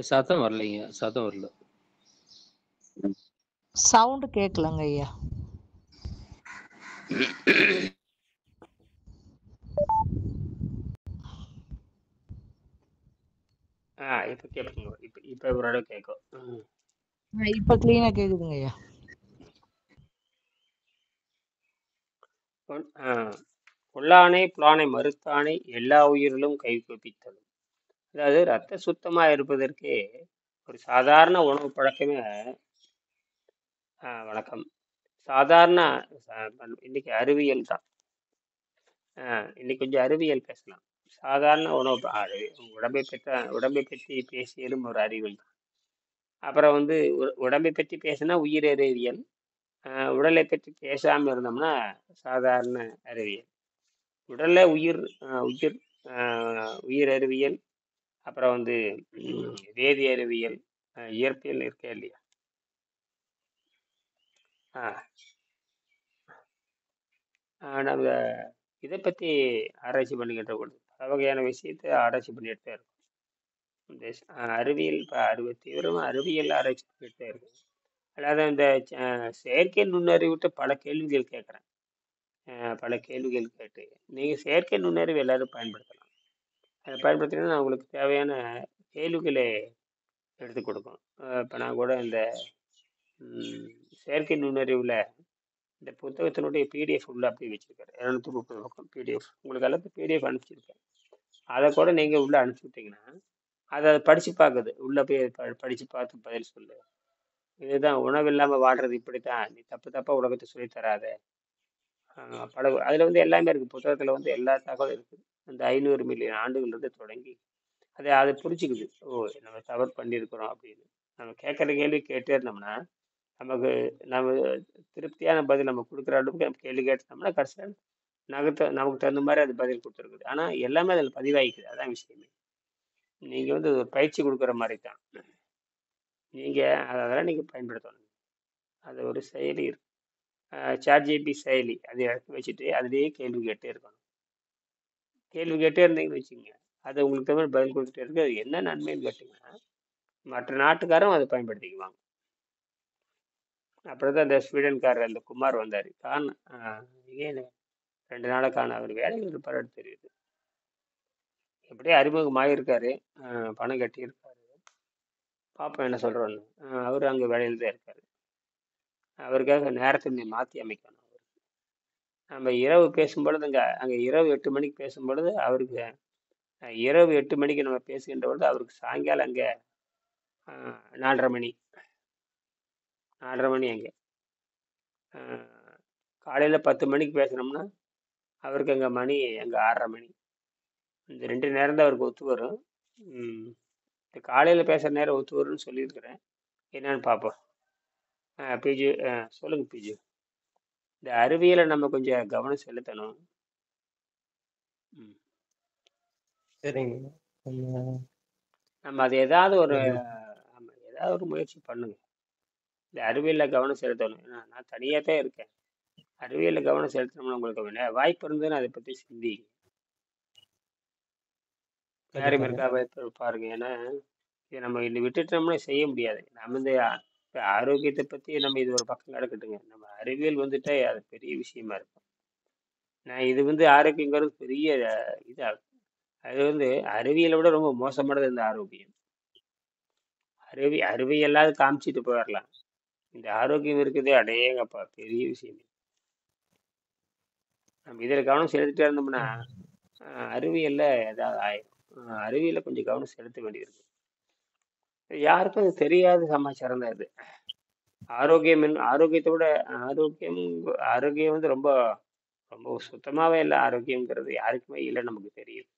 சத்தம் வரலைங்க. சத்தம் வரல. சவுண்ட் கேட்கலங்க ஐயா. இப்போ கேட்போங்க. இப்போ ஓரளவு கேட்கும். இப்ப கிளீனா கேக்குதுங்க ஐயா. கொல்லானை புலானை மறுத்தானை எல்லா உயிரிலும் கை குவித்தலும். அதாவது ரத்த சுத்தமா இருப்பதற்கு ஒரு சாதாரண உணவு பழக்கமே. வணக்கம். சாதாரண இன்னைக்கு அறிவியல் தான். இன்னைக்கு கொஞ்சம் அறிவியல் பேசலாம். சாதாரண உணவு உடம்பை பற்றி பேசியலும் ஒரு அறிவியல் தான். அப்புறம் வந்து உடம்பை பற்றி பேசினா உயிரறிவியல், உடலை பற்றி பேசாம இருந்தோம்னா சாதாரண அறிவியல். உடல்ல உயிர் உயிர் உயிர் அறிவியல், அப்புறம் வந்து வேதி அறிவியல், இயற்பியல் இருக்கே இல்லையா? நம்ம இதை பற்றி ஆராய்ச்சி பண்ணிக்கிட்ட பொழுது பல வகையான விஷயத்தை ஆராய்ச்சி பண்ணிட்டு தான் இருக்கும். இந்த அறிவியல் தீவிரமாக அறிவியல் ஆராய்ச்சி பண்ணிட்டு இருக்கு. அதாவது இந்த செயற்கை நுண்ணறிவிட்டு பல கேள்விகள் கேட்குறேன். பல கேள்விகள் கேட்டு நீங்கள் செயற்கை நுண்ணறிவு எல்லாரும் பயன்படுத்தலாம். அதை பயன்படுத்தினா உங்களுக்கு தேவையான கேள்விகளை எடுத்து கொடுக்கும். இப்போ நான் கூட இந்த செயற்கை நுண்ணறிவில் இந்த புத்தகத்தினுடைய பிடிஎஃப் உள்ள அப்படி வச்சிருக்காரு. 230 பக்கம் பிடிஎஃப் உங்களுக்கு எல்லாத்தையும் பிடிஎஃப் அனுப்பிச்சிருக்கேன். அதை கூட நீங்கள் உள்ள அனுப்பிச்சி விட்டீங்கன்னா அதை படித்து பார்க்குது. உள்ளே போய் படித்து பார்த்து பதில் சொல்லு. இதுதான் உணவு இல்லாமல் வாழ்றது இப்படித்தான், நீ தப்பாக உலகத்தை சொல்லி தராத. பல அதில் வந்து எல்லாமே இருக்குது. புத்தகத்தில் வந்து எல்லா தகவலும் இருக்குது. அந்த 500 மில்லியன் ஆண்டுகள்லேருந்து தொடங்கி அதை புரிச்சுக்குது. ஓ, நம்ம தவறு பண்ணியிருக்கிறோம் அப்படின்னு. நம்ம கேட்குற கேள்வி கேட்டே இருந்தோம்னா நம்ம திருப்தியான பதில் நம்ம கொடுக்குற அளவுக்கு நம்ம கேள்வி கேட்டோம்னா கடைசியாக நமக்கு தகுந்த மாதிரி அது பதில் கொடுத்துருக்குது. ஆனால் எல்லாமே அதில் பதிவாகிக்குது. அதான் விஷயமே. நீங்கள் வந்து ஒரு பயிற்சி கொடுக்குற மாதிரி தான். நீங்கள் அதெல்லாம் நீங்கள் பயன்படுத்தணும். அது ஒரு செயலி இருக்கு, சாட்ஜிபிடி செயலி. அதை எடுத்து வச்சுட்டு அதுலேயே கேள்வி கேட்டே இருக்கணும். கேள்வி கேட்டே இருந்தீங்கன்னு வச்சுக்கோங்க, அது உங்களுக்கு தவிர பதில் கொடுத்துட்டே இருக்கு. அது என்ன நன்மைன்னு கேட்டிங்கன்னா மற்ற நாட்டுக்காரும் அதை பயன்படுத்திக்குவாங்க. அப்புறம் தான் இந்த ஸ்வீடன்காரர் அந்த குமார் வந்தார். ஏன் 2 நாளுக்கான அவர் வேலையில் இருப்பார் தெரியுது. எப்படியே அறிமுகமாகிருக்காரு, பணம் கட்டியிருக்காரு. பார்ப்போம் என்ன சொல்கிறோன்னு. அவர் அங்கே வேலையில் தான் இருக்கார். அவருக்காக நேரத்தை மாற்றி அமைக்கணும். நம்ம இரவு பேசும்பொழுது அங்கே இரவு 8 மணிக்கு பேசும்பொழுது அவருக்கு இரவு 8 மணிக்கு நம்ம பேசுகின்ற பொழுது அவருக்கு சாயங்காலம் அங்கே 4:30 மணி அங்கே. காலையில் 10 மணிக்கு பேசுனோம்னா அவருக்கு அங்கே மணி அங்கே 6:30 மணி. இந்த 2 நேரம் தான் அவருக்கு ஒத்து வரும். இந்த காலையில் பேசுகிற நேரம் ஒத்து வரும்னு சொல்லியிருக்கிறேன். என்னன்னு பார்ப்போம். பிஜு சொல்லுங்கள் பிஜு. இந்த அறிவியலை நம்ம கொஞ்சம் கவனம் செலுத்தணும். சரிங்க. நம்ம அது ஏதாவது ஒரு முயற்சி பண்ணுங்க. இந்த அறிவியலில் கவனம் செலுத்தணும். ஏன்னா நான் தனியாக தான் இருக்கேன். அறிவியலில் கவனம் செலுத்தணும்னு உங்களுக்கு வாய்ப்பு இருந்ததுன்னு அதை பற்றி சிந்தி யாரும் இருக்கா வாய்ப்பு பாருங்க. ஏன்னா இதை நம்ம இன்னும் விட்டுட்டோம்னா செய்ய முடியாது. நம்ம இந்த ஆரோக்கியத்தை பற்றி நம்ம இது ஒரு பக்கம் கிடக்கட்டுங்க. நம்ம அறிவியல் வந்துட்டா அது பெரிய விஷயமா இருக்கும். நான் இது வந்து ஆரோக்கியங்கிறது பெரிய இதாகும். அது வந்து அறிவியலை விட ரொம்ப மோசமானது இந்த ஆரோக்கியம். அறிவியலாவது காமிச்சிட்டு போயிடலாம். இந்த ஆரோக்கியம் இருக்குதே அடையங்கப்பா பெரிய விஷயம். நம்ம இதில் கவனம் செலுத்திட்டே இருந்தோம்னா அறிவியலில் ஏதாவது ஆயிடும். அறிவியலில் கொஞ்சம் கவனம் செலுத்த வேண்டியிருக்கு. யாருக்கும் அது தெரியாத சமாச்சாரம் தான் இது. ஆரோக்கியத்தை விட ஆரோக்கியம் வந்து ரொம்ப ரொம்ப சுத்தமாகவே இல்லை. ஆரோக்கியங்கிறது யாருக்குமே இல்லை, நமக்கு தெரியும்.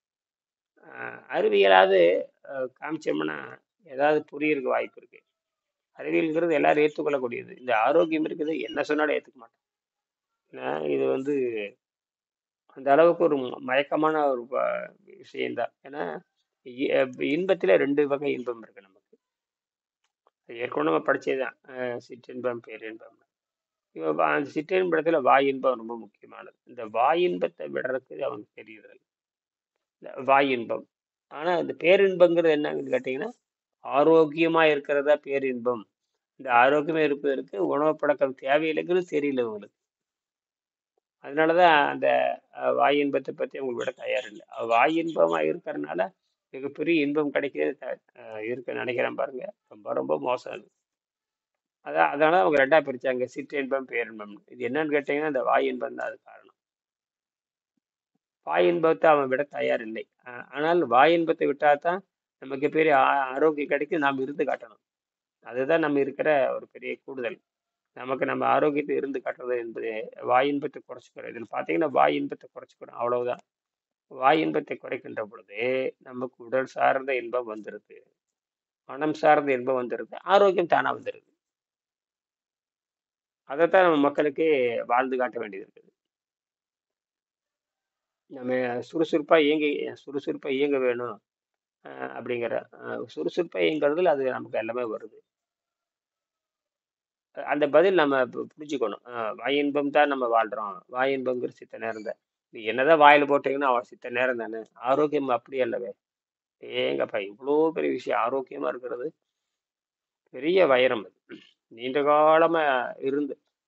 அறிவியலாவது காமிச்சோம்னா ஏதாவது புரியறதுக்கு வாய்ப்பு இருக்கு. அறிவியல்ங்கிறது எல்லாரும் ஏற்றுக்கொள்ளக்கூடியது. இந்த ஆரோக்கியம் இருக்குது என்ன சொன்னாலும் ஏற்றுக்க மாட்டேன். ஏன்னா இது வந்து அந்த அளவுக்கு ஒரு மயக்கமான ஒரு விஷயம்தான். ஏன்னா இன்பத்தில் 2 வகை இன்பம் இருக்கு நமக்கு. ஏற்கனவே நம்ம படிச்சதுதான், சிற்றின்பம் பேரின்பம். இப்போ அந்த சிற்றின்பத்தில் வாய் இன்பம் ரொம்ப முக்கியமானது. இந்த வாய் இன்பத்தை விடுறதுக்கு அவனுக்கு தெரியுது இந்த வாய் இன்பம். ஆனால் இந்த பேரின்பங்கிறது என்னன்னு கேட்டிங்கன்னா ஆரோக்கியமா இருக்கிறதா பேரின்பம். இந்த ஆரோக்கியமா இருப்பதற்கு உணவு பழக்கம் தேவையில்லைங்கிறது தெரியல உங்களுக்கு. அதனாலதான் அந்த வாய் இன்பத்தை பத்தி உங்களுக்கு விட தயார் இல்லை. வாய் இன்பமா இருக்கிறதுனால மிகப்பெரிய இன்பம் கிடைக்கிறது இருக்க நினைக்கிறேன் பாருங்க. ரொம்ப ரொம்ப மோசம் அது. அதனால அவங்க ரெண்டா பிரிச்சாங்க, சிற்றின்பம் பேரின்பம். இது என்னன்னு கேட்டீங்கன்னா இந்த வாய் இன்பம் தான் அது காரணம். வாய் இன்பத்தை அவன் விட தயார் இல்லை. ஆனால் வாய் இன்பத்தை விட்டாதான் நமக்கு பெரிய ஆரோக்கியம் கிடைக்கும். நாம் இருந்து காட்டணும். அதுதான் நம்ம இருக்கிற ஒரு பெரிய கூடுதல். நமக்கு நம்ம ஆரோக்கியத்தை இருந்து காட்டுறது என்பது வாய் இன்பத்தை குறைச்சிக்கிறோம். இதில் பார்த்தீங்கன்னா வாய் இன்பத்தை குறைச்சிக்கிறோம், அவ்வளவுதான். வாய் இன்பத்தை குறைக்கின்ற பொழுது நமக்கு உடல் சார்ந்த இன்பம் வந்துருது, மனம் சார்ந்த இன்பம் வந்துருது, ஆரோக்கியம் தானா வந்துருது. அதைத்தான் நம்ம மக்களுக்கு வாழ்ந்து காட்ட வேண்டியது இருக்குது. நம்ம சுறுசுறுப்பா இயங்க வேணும் அப்படிங்கிற சுறுசுறுப்பா இயங்குறதுல அது நமக்கு எல்லாமே வருது. அந்த பதில் நம்ம புரிஞ்சுக்கணும். வாய் இன்பம் தான் நம்ம வாழ்றோம். வாய் இன்பங்கிற சித்த நேரம் தான். நீ என்னதான் வாயில போட்டீங்கன்னா அவன் சித்த நேரம் தானே. ஆரோக்கியம் அப்படி அல்லவே. ஏங்கப்பா இவ்வளோ பெரிய விஷயம். ஆரோக்கியமா இருக்கிறது பெரிய வைரம். அது நீண்ட காலமா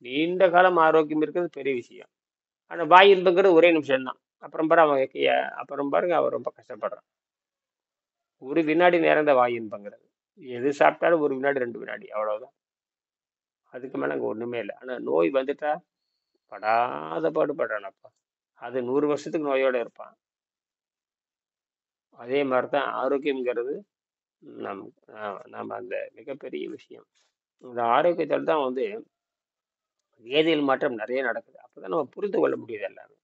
நீண்ட காலம் ஆரோக்கியம் இருக்கிறது பெரிய விஷயம். ஆனா வாய் இன்பங்கிறது ஒரே நிமிஷம் தான். அப்புறம் பாருங்க அவன் ரொம்ப கஷ்டப்படுறான். ஒரு வினாடி நேரம் தான் வாய் இன்பங்கிறது. எது சாப்பிட்டாலும் ஒரு வினாடி 2 வினாடி அவ்வளவுதான். அதுக்கு மேல அங்க ஒண்ணுமே இல்லை. ஆனா நோய் வந்துட்டா படாத பாடுபடுறானப்பா. அது 100 வருஷத்துக்கு நோயோட இருப்பான். அதே மாதிரிதான் ஆரோக்கியம்ங்கிறது நம்ம அந்த மிகப்பெரிய விஷயம். இந்த ஆரோக்கியத்தில் தான் வேதியியல் மாற்றம் நிறைய நடக்குது. அப்பதான் நம்ம புரிந்து கொள்ள முடியுது எல்லாமே.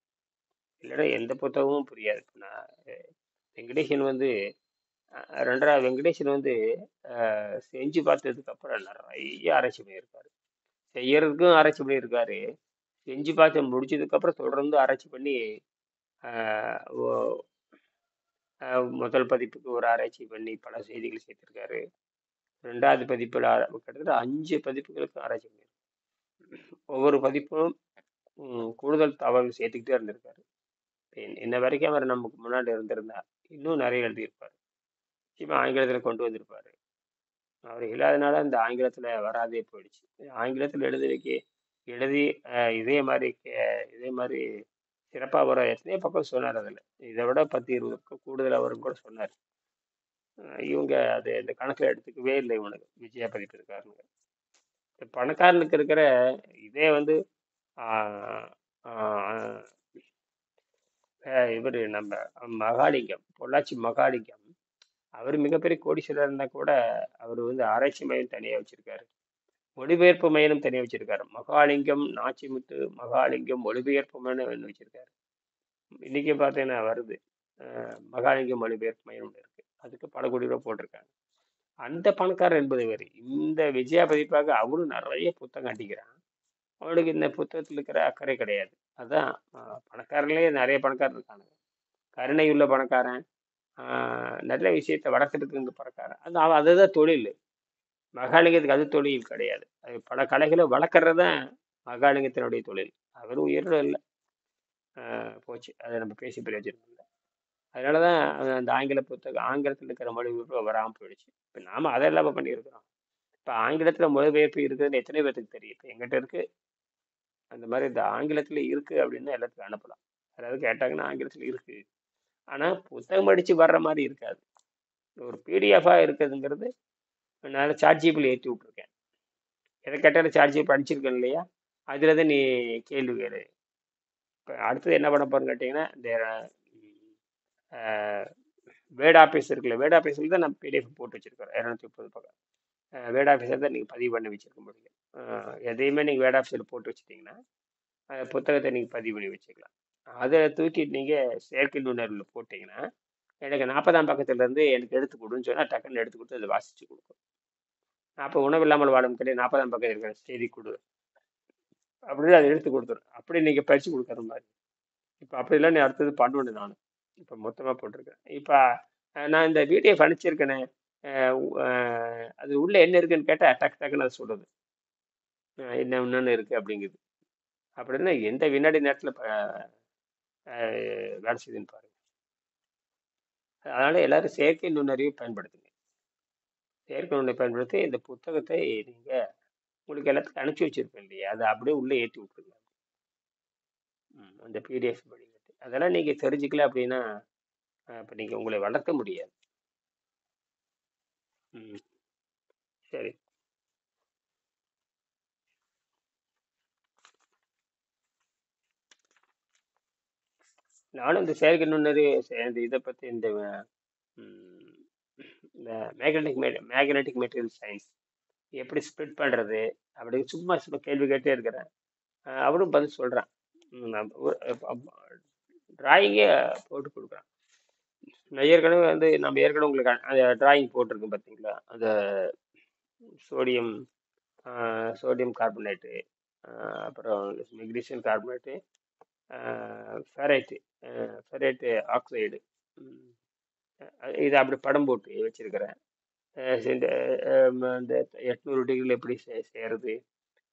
இல்லைன்னா எந்த புத்தகமும் புரியாது. நான் வெங்கடேசன் வெங்கடேசன் செஞ்சு பார்த்ததுக்கு அப்புறம் நிறைய ஆராய்ச்சி பண்ணியிருக்காரு. செய்யறதுக்கும் ஆராய்ச்சி பண்ணியிருக்காரு. செஞ்சு பார்த்து முடிச்சதுக்கு அப்புறம் தொடர்ந்து ஆராய்ச்சி பண்ணி முதல் பதிப்புக்கு ஒரு ஆராய்ச்சி பண்ணி பல செய்திகள் சேர்த்திருக்காரு. 2வது பதிப்புல கிட்டத்தட்ட 5 பதிப்புகளுக்கு ஆராய்ச்சி பண்ணியிருக்காரு. ஒவ்வொரு பதிப்பும் கூடுதல் தகவல் சேர்த்துக்கிட்டே இருந்திருக்காரு. இன்ன வரைக்கும் அவர் நமக்கு முன்னாடி இருந்திருந்தா இன்னும் நிறைய எழுதியிருப்பாரு. நிச்சயமா ஆங்கிலத்துல கொண்டு வந்திருப்பாரு. அவர் இல்லாதனால இந்த ஆங்கிலத்துல வராதே போயிடுச்சு. ஆங்கிலத்துல எழுதி இதே மாதிரி சிறப்பா வர எத்தனையோ பக்கம் சொன்னார். அதுல இதை விட 10-20 பக்கம் கூடுதலா வரும்னு கூட சொன்னார். இவங்க அது இந்த கணக்குல எடுத்துக்கவே இல்லை. இவனுக்கு விஜயா பதிப்பு இருக்காருங்க. பணக்காரனுக்கு இருக்கிற இதே இவர் நம்ம மகாலிங்கம், பொள்ளாச்சி மகாலிங்கம், அவர் மிகப்பெரிய கோடீஸ்வரர் இருந்தா கூட அவர் ஆராய்ச்சி மையம் தனியா வச்சிருக்காரு, மொழிபெயர்ப்பு மையம் தனியா வச்சிருக்காரு. மகாலிங்கம் நாச்சிமுத்து மகாலிங்கம் மொழிபெயர்ப்பு மையம் வச்சிருக்காரு. இன்னைக்கு பார்த்தீங்கன்னா வருது மகாலிங்கம் மொழிபெயர்ப்பு மையம் இருக்கு. அதுக்கு பல கோடி ரூபாய் போட்டிருக்காங்க. அந்த பணக்காரர் என்பது வேறு. இந்த விஜயா பதிப்பாக அவரும் நிறைய புத்தகம் அடிக்கிறான். அவனுக்கு இந்த புத்தகத்தில் இருக்கிற அக்கறை கிடையாது. அதான் பணக்காரங்களே நிறைய பணக்காரர் இருக்காங்க. கருணை உள்ள பணக்காரன், நல்ல விஷயத்தை வளர்க்கறதுக்கு பணக்காரன், அதுதான் தொழில். மகாலிங்கத்துக்கு அது தொழில் கிடையாது. அது பல கலைகளை வளர்க்கறது தான் மகாலிங்கத்தினுடைய தொழில். அவர் உயிரோட இல்லை, போச்சு. அதை நம்ம பேசி பிரயோஜனம் இல்லை. அதனாலதான் அந்த ஆங்கிலத்தில் இருக்கிற மொழிபெயர்ப்பு வராமல் போயிடுச்சு. இப்போ நாம அதெல்லாம் பண்ணியிருக்கிறோம். இப்போ ஆங்கிலத்தில் மொழிபெயர்ப்பு இருக்குதுன்னு எத்தனை பேருக்கு தெரியும்? இப்போ எங்கிட்ட இருக்கு. அந்த மாதிரி இந்த ஆங்கிலத்தில் இருக்கு அப்படின்னு எல்லாத்துக்கும் அனுப்பலாம். அதாவது கேட்டாங்கன்னா ஆங்கிலத்தில் இருக்கு, ஆனால் புத்தகம் அடிச்சு வர்ற மாதிரி இருக்காது. ஒரு பிடிஎஃபாக இருக்குதுங்கிறது நான் சாட்ஜிபிள் ஏற்றி விட்ருக்கேன். எதை கேட்டாலும் சாட்ஜிபிள் படிச்சிருக்கேன் இல்லையா, அதில் தான் நீ கேள்வி கேளு. இப்போ அடுத்தது என்ன பண்ண போறேன்னு கேட்டிங்கன்னா, இந்த வேர்ட் ஆஃபீஸ் இருக்குல்ல, வேர்ட் ஆஃபீஸில் தான் நான் பிடிஎஃப் போட்டு வச்சிருக்கேன். 230 பக்கம் வேர்ட் ஆஃபீஸில் தான் நீங்கள் பதிவு பண்ணி வச்சிருக்க முடியும். எதையுமே நீங்கள் வேர்ட் ஆஃபீஸில் போட்டு வச்சுட்டிங்கன்னா புத்தகத்தை நீங்கள் பதிவு பண்ணி வச்சுக்கலாம். அதை தூக்கிட்டு நீங்கள் செயற்கை நுண்ணறிவில் போட்டிங்கன்னா எனக்கு 40ஆம் பக்கத்துலேருந்து எனக்கு எடுத்து கொடுன்னு சொன்னால் டக்குன்னு எடுத்து கொடுத்து அதை வாசித்து கொடுக்கும். அப்போ உணவில்லாமல் வாழும் கிடையாது, 40ஆம் பக்கம் இருக்கிற செய்தி கொடு அப்படின்னு அதை எடுத்து கொடுத்துரும். அப்படி நீங்கள் படித்து கொடுக்குற மாதிரி. இப்போ அப்படி இல்லை, நீ அடுத்தது பண்ணுவேன். நான் இப்போ மொத்தமாக போட்டிருக்கேன். இப்போ நான் இந்த பிடிஎஃப் அனுப்பிச்சிருக்கேனே, அது உள்ளே என்ன இருக்குன்னு கேட்டால் டக்குன்னு அது சொல்லுது என்னென்னு இருக்குது அப்படிங்குது. அப்படின்னா எந்த வினாடி நேரத்தில் வேலை செய்யுதுன்னு பாருங்க. அதனால எல்லாரும் செயற்கை நுண்ணறிவை பயன்படுத்துங்க. செயற்கை நுண்ணை பயன்படுத்தி இந்த புத்தகத்தை நீங்க உங்களுக்கு எல்லாத்துக்கும் அனுப்பிச்சி வச்சிருப்பேன் இல்லையா, அதை அப்படியே உள்ளே ஏற்றி விட்டுருங்க. அந்த பிடிஎஃப் படிக்கிறது அதெல்லாம் நீங்க தெரிஞ்சுக்கல அப்படின்னா இப்போ நீங்க உங்களை வளர்க்க முடியாது. ம் சரி. நானும் இந்த செயற்கை நுண்ணறிவு இந்த இதை பற்றி இந்த ம், இந்த மேக்னெட்டிக் மெட்டீரியல் சயின்ஸ் எப்படி ஸ்ப்ளிட் பண்ணுறது அப்படின்னு சும்மா சும்மா கேள்வி கேட்டே இருக்கிறேன். அவரும் பதில் சொல்கிறான். டிராயிங்கே போட்டு கொடுக்குறான். நான் ஏற்கனவே வந்து நம்ம ஏற்கனவே உங்களுக்கு அந்த டிராயிங் போட்டிருக்கேன் பார்த்தீங்களா, அந்த சோடியம் சோடியம் கார்பனேட்டு, அப்புறம் magnesium carbonate, ferrite ferrite oxide, இதை அப்படி படம் போட்டு வச்சிருக்கிறேன். இந்த இந்த 800 டிகிரியில் எப்படி செய்கிறது,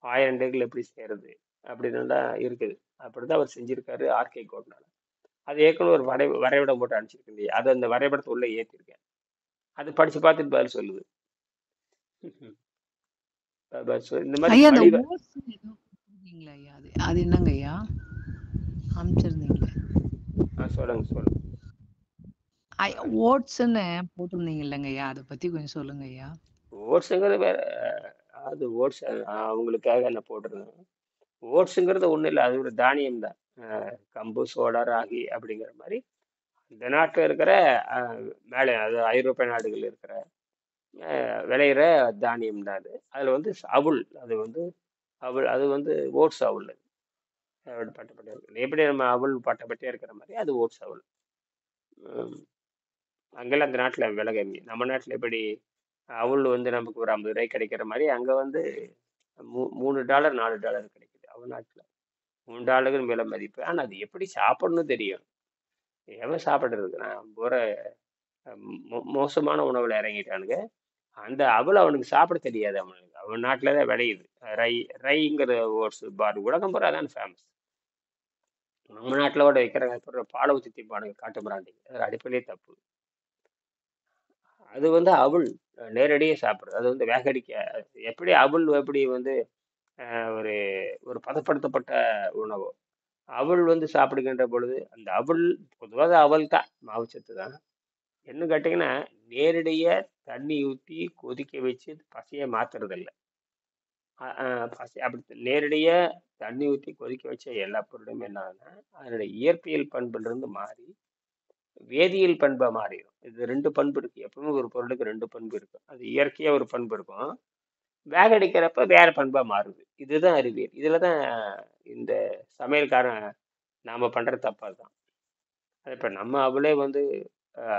1000 டிகிரியில் எப்படி செய்கிறது அப்படின்னு தான் இருக்குது. அப்படி தான் அவர் செஞ்சுருக்காரு ஆர்கே கோட்னால. அது ஏற்கனவே ஒரு வரைபடம் போட்டு அனுப்பிச்சிருக்கு இல்லையா, அது அந்த வரைபடத்தை உள்ளே ஏற்றிருக்கேன். அது படித்து பார்த்துட்டு பதில் சொல்லுது. இந்த மாதிரி ஐயா அந்த ஓட்ஸ் ஏதோ கொடுத்துருந்தீங்களா ஐயா, அது என்னங்க ஐயா அனுப்பிச்சிருந்தீங்களே? சொல்லுங்க. ஓட்ஸ்ன்னு போட்டிருந்தீங்க இல்லைங்க ஐயா, அதை பத்தி கொஞ்சம் சொல்லுங்க ஐயா. ஓட்ஸுங்கிறது வேற. அது ஓட்ஸ் அவங்களுக்காக என்ன போட்டிருந்தேன். ஓட்ஸுங்கிறது ஒன்றும் இல்லை, அது ஒரு தானியம் தான். கம்பு, சோளா, ராகி அப்படிங்கிற மாதிரி இந்த நாட்டில் இருக்கிற மேலே அது ஐரோப்பிய நாடுகள் இருக்கிற விளையிற தானியம் தான் அது. அதில் வந்து அவுள், அது வந்து ஓட்ஸ் அவுள். பட்டப்பட்டே இருக்கு எப்படி நம்ம அவள் பட்டப்பட்டே இருக்கிற மாதிரி அது ஓட்ஸ் அவுள். அங்கெல்லாம் அந்த நாட்டில் விலை கம்மி. நம்ம நாட்டில் எப்படி அவள் வந்து நமக்கு ஒரு 50 ரூபாய்க்கு கிடைக்கிற மாதிரி அங்கே வந்து $3 $4 கிடைக்குது. அவள் நாட்டில் $3 விலை மதிப்பு. ஆனால் அது எப்படி சாப்பிடணும் தெரியும். எவன் சாப்பிட்றதுக்கு நான் போகிற மோசமான உணவில் இறங்கிட்டானுங்க. அந்த அவள் அவனுக்கு சாப்பிட தெரியாது. அவன் நாட்டில் தான் விளையுது. ரைங்கிற ஓட்ஸ் பார் உலகம் பூரா தான் ஃபேமஸ். நம்ம நாட்டில் கூட வைக்கிற பாலை ஊற்றி திப்பானுங்க காட்டு பிராண்டி. அது அடிப்படையே தப்பு. அது வந்து அவள் நேரடியாக சாப்பிட்றது, அது வந்து வேகடிக்க. எப்படி அவள் எப்படி வந்து ஒரு ஒரு பதப்படுத்தப்பட்ட உணவு, அவள் வந்து சாப்பிடுகின்ற பொழுது அந்த அவள் பொதுவாக அவள் தான் மாவுச்சத்து தான். என்ன கேட்டிங்கன்னா நேரடியாக தண்ணி ஊற்றி கொதிக்க வச்சு பசையை மாற்றுறதில்ல. பசை அப்படி நேரடியாக தண்ணி ஊற்றி கொதிக்க வச்ச எல்லா பொருளுமே என்ன ஆகுதுன்னா அதனுடைய இயற்பியல் பண்புலேருந்து மாறி வேதியியல் பண்பா மாறிடும். இது 2 பண்பு இருக்கு. எப்பவுமே ஒரு பொருளுக்கு 2 பண்பு இருக்கும். அது இயற்கையா ஒரு பண்பு இருக்கும், வேகடிக்கிறப்ப வேற பண்பா மாறுது. இதுதான் அறிவியல். இதுல தான் இந்த சமையல்காரன் நாம பண்ற தப்பா தான். இப்ப நம்ம அவளே வந்து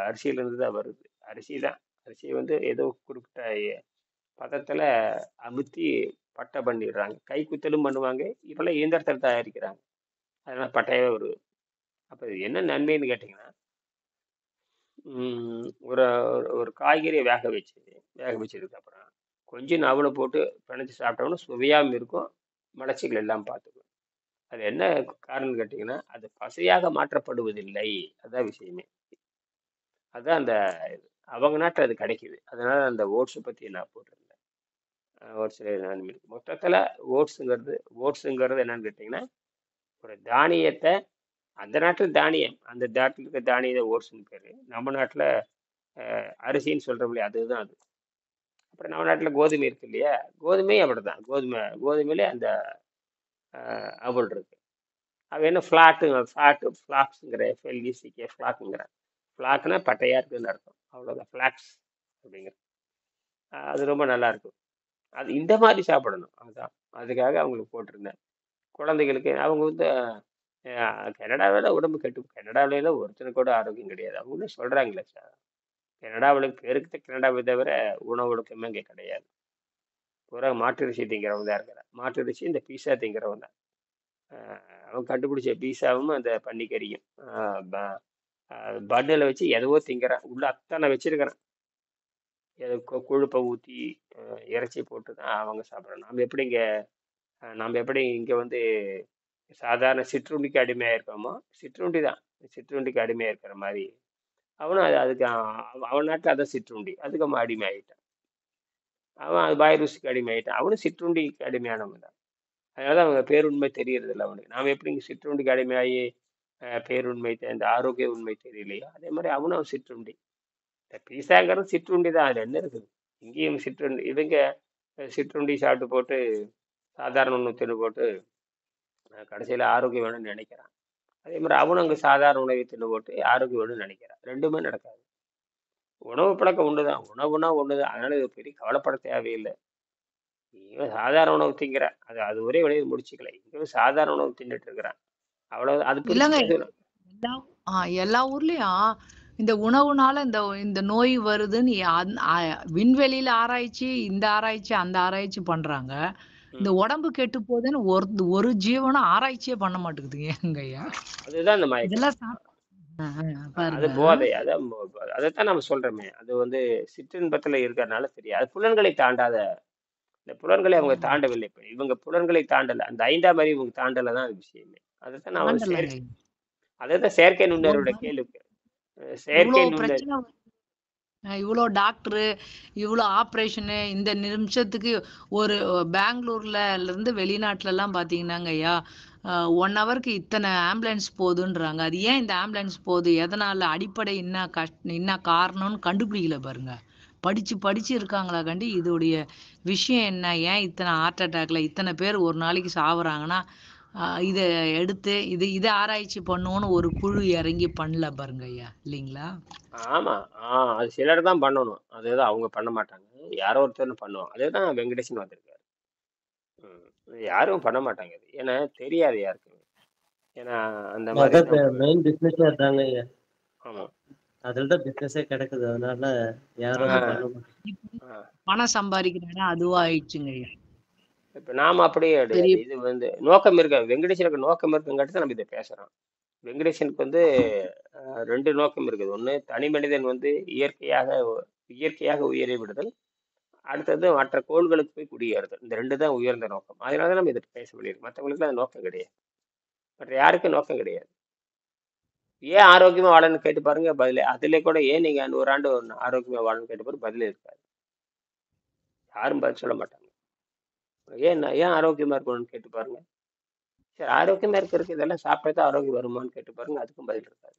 அரிசியில இருந்து தான் வருது. அரிசி வந்து ஏதோ குறிப்பிட்ட பதத்துல அமுத்தி பட்டை பண்ணிடுறாங்க. கைக்குத்தலும் பண்ணுவாங்க. இப்பெல்லாம் இயந்திரத்தில் தயாரிக்கிறாங்க. அதனால பட்டையே வருது. அப்ப இது என்ன நன்மைன்னு கேட்டீங்கன்னா ஒரு ஒரு காய்கறியை வேக வச்சதுக்கு அப்புறம் கொஞ்சம் அவளை போட்டு பிணைச்சி சாப்பிட்டோம்னா சுவையாகவும் இருக்கும், மலச்சிக்கல் எல்லாம் பார்த்துக்கும். அது என்ன காரணம்னு கேட்டிங்கன்னா அது பசையாக மாற்றப்படுவதில்லை. அதான் விஷயமே. அதுதான் அந்த அவங்க நாட்டில் அது கிடைக்குது. அதனால அந்த ஓட்ஸை பற்றி நான் போட்டிருந்தேன். ஓட்ஸில் நான் மொத்தத்தில் ஓட்ஸுங்கிறது என்னன்னு கேட்டிங்கன்னா ஒரு தானியத்தை, அந்த நாட்டில் தானியம், அந்த நாட்டில் இருக்க தானியத்தை ஓட்ஸ்ன்னு பேர். நம்ம நாட்டில் அரிசின்னு சொல்கிறோம் இல்லையா, அதுதான் அது. அப்புறம் நம்ம நாட்டில் கோதுமை இருக்கு இல்லையா, கோதுமையும் அப்படிதான். கோதுமையிலே அந்த அவள் இருக்கு. அது என்ன ஃப்ளாக்ஸுங்கிற FLECK ஃப்ளாக்குங்கிற. ஃப்ளாக்னா பட்டையாக இருக்குதுன்னு அர்த்தம். அவ்வளோதான் ஃப்ளாக்ஸ் அப்படிங்கிற. அது ரொம்ப நல்லா இருக்கும். அது இந்த மாதிரி சாப்பிடணும். அதுதான் அதுக்காக அவங்களுக்கு போட்டிருந்தேன். குழந்தைகளுக்கு அவங்க வந்து கனடாவில் உடம்பு கனடாவில ஒருத்தனுக்கு கூட ஆரோக்கியம் கிடையாது. அவங்களே சொல்கிறாங்களே சார், கனடாவில் பேருக்கு கனடாவை தவிர உணவு ஒழுக்கமே இங்கே கிடையாது. பூரா மாட்டு திங்கிறவங்க தான் இருக்கிறான். மாட்டு இந்த பீஸா திங்கிறவன் தான். அவன் கண்டுபிடிச்ச பீஸாவும் அந்த பன்னிக்கறியும் பன்னில் வச்சு எதவோ திங்கிறான். உள்ள அத்தனை வச்சிருக்கிறான். எதோ கொழுப்பை ஊற்றி இறைச்சி போட்டு தான் அவங்க சாப்பிட்றோம். நம்ம எப்படி இங்கே வந்து சாதாரண சிற்றுண்டிக்கு அடிமையாக இருக்கோமோ, சிற்றுண்டிக்கு அடிமையாக இருக்கிற மாதிரி அவனும் அதுக்கு அவன் நாட்டில் அதை சிற்றுண்டி அதுக்கு அவன் அடிமை ஆகிட்டான். அவன் அது பாய் ருசிக்கு அடிமையாயிட்டான். அவனும் சிற்றுண்டிக்கு அடிமையானவன் தான். அதனால அவங்க பேருண்மை தெரியறது இல்லை அவனுக்கு. நாம் எப்படி இங்க சிற்றுண்டிக்கு அடிமையாகி பேருண்மை இந்த ஆரோக்கிய உண்மை தெரியலையோ, அதே மாதிரி அவனும் சிற்றுண்டி. இந்த பீஸாங்கிறது சிற்றுண்டி தான். அதுல என்ன இருக்குது? இங்கேயும் சிற்றுண்டி. இவங்க சிற்றுண்டி சாப்பிட்டு போட்டு சாதாரண உணவு தின்னு போட்டு கடைசியில ஆரோக்கியம் வேணும்னு நினைக்கிறான். அதே மாதிரி அவனும் அங்க சாதாரண உணவை தின்னு போட்டு ஆரோக்கியம் வேணும்னு நினைக்கிறான். ரெண்டுமே நடக்காது. உணவு பழக்கம் ஒண்ணுதான், உணவுனா ஒண்ணுதான். அதனால இது பெரிய கவலைப்பட தேவையில்லை. இவன் சாதாரண உணவு திங்கிறான், அது அது ஒரே வழியில் முடிச்சுக்கல. இவன் சாதாரண உணவு தின்னுட்டு இருக்கிறான், அவ்வளவு. அது பிரிச்சு இல்லங்க பேசணும். எல்லா எல்லா ஊர்லயும் இந்த உணவுனால இந்த இந்த நோய் வருதுன்னு விண்வெளியில ஆராய்ச்சி, இந்த ஆராய்ச்சி அந்த ஆராய்ச்சி பண்றாங்க. இந்த ம். உடம்பு கெட்டு போகுதுன்னு ஒரு ஜீவனும் ஆராய்ச்சியே பண்ண மாட்டேங்குதுங்க ஏங்கய்யா. அதுதான் இந்த மயக்கம். இதெல்லாம் அது பாருங்க. போதை. அதான் அதைத்தான் நம்ம சொல்றோமே. அது சிற்றின்பத்துல இருக்கிறதுனால தெரியாது. அது புலன்களை தாண்டாத. இந்த புலன்களை அவங்க தாண்டவில்லை. இப்ப இவங்க புலன்களை தாண்டல. அந்த 5ஆம் அறிவு இவங்க தாண்டல தான் அது விஷயமே. அதைத்தான் நான் தாண்டலங்க. அதைத்தான் செயற்கை ஒரு நுண்ணறிவோட மாதிரி கேள்வி. இவ்வளோ செயற்கை நுண்ணறி பிரச்சனை, இவ்வளோ டாக்டரு, இவ்வளோ ஆப்ரேஷனு இந்த நிமிஷத்துக்கு ஒரு பெங்களூர்ல இருந்து வெளிநாட்டுல எல்லாம் பாத்தீங்கன்னாங்க ஐயா, 1 ஹவருக்கு இத்தனை ஆம்புலன்ஸ் போகுதுன்றாங்க. அது ஏன் இந்த ஆம்புலன்ஸ் போகுது, எதனால, அடிப்படை என்ன காரணம்னு கண்டுபிடிக்கல பாருங்க. படிச்சு படிச்சு இருக்காங்களா கண்டி இதோடைய விஷயம் என்ன, ஏன் இத்தனை ஹார்ட் அட்டாக்ல இத்தனை பேர் ஒரு நாளைக்கு சாவுறாங்கன்னா, இதை எடுத்து இதை ஆராய்ச்சி பண்ணுவோன்னு ஒரு குழு இறங்கி பண்ணல பாருங்க ஐயா, இல்லைங்களா? ஆமா. அது சிலர் தான் பண்ணணும். அதுதான் அவங்க பண்ண மாட்டாங்க. யாரோ ஒருத்தர் பண்ணுவாங்க. அதுதான் வெங்கடேசன் வந்திருக்காரு. யாரும் பண்ண மாட்டாங்க அது. ஏன்னா தெரியாது யாருக்குமே. ஏன்னா அந்த மாதிரி அதான் மெயின் பிசினஸே அதாங்க ஐயா. ஆமா. அதுலதான் பிசினஸே கிடக்குது. அதனால யாரும் அதை பண்ண மாட்டாங்க. பணம் சம்பாதிக்கிறேன்னா அதுவா ஆயிடுச்சுங்க ஐயா. இப்ப நாம அப்படியே கிடையாது. பெரிய இது நோக்கம் இருக்க. வெங்கடேசனுக்கு நோக்கம் இருக்குங்காட்டி தான் நம்ம இதை பேசுறோம். வெங்கடேசனுக்கு 2 நோக்கம் இருக்குது. ஒண்ணு, தனி மனிதன் இயற்கையாக இயற்கையாக உயிரை விடுதல். அடுத்தது மற்ற கோள்களுக்கு போய் குடியேறுதல். இந்த 2 தான் உயர்ந்த நோக்கம். அதனால தான் நம்ம இதை பேச வேண்டியிருக்கு. மற்றவங்களுக்கு அது நோக்கம் கிடையாது. மற்ற யாருக்கும் நோக்கம் கிடையாது. ஏன் ஆரோக்கியமா வாழணும்னு கேட்டு பாருங்க, பதில். அதுல கூட ஏன் நீங்க 100 ஆண்டு ஆரோக்கியமா வாழணும்னு கேட்டு பாருங்க, பதில் இருக்காது. யாரும் பதில் சொல்ல மாட்டாங்க. ஏன் ஆரோக்கியமா இருக்கணும்னு கேட்டு பாருங்க. சரி, ஆரோக்கியமா இருக்கிறதுக்கு இதெல்லாம் சாப்பிட்டா தான் ஆரோக்கியம் வருமான்னு கேட்டு பாருங்க, அதுக்கும் பதில் இருக்காது.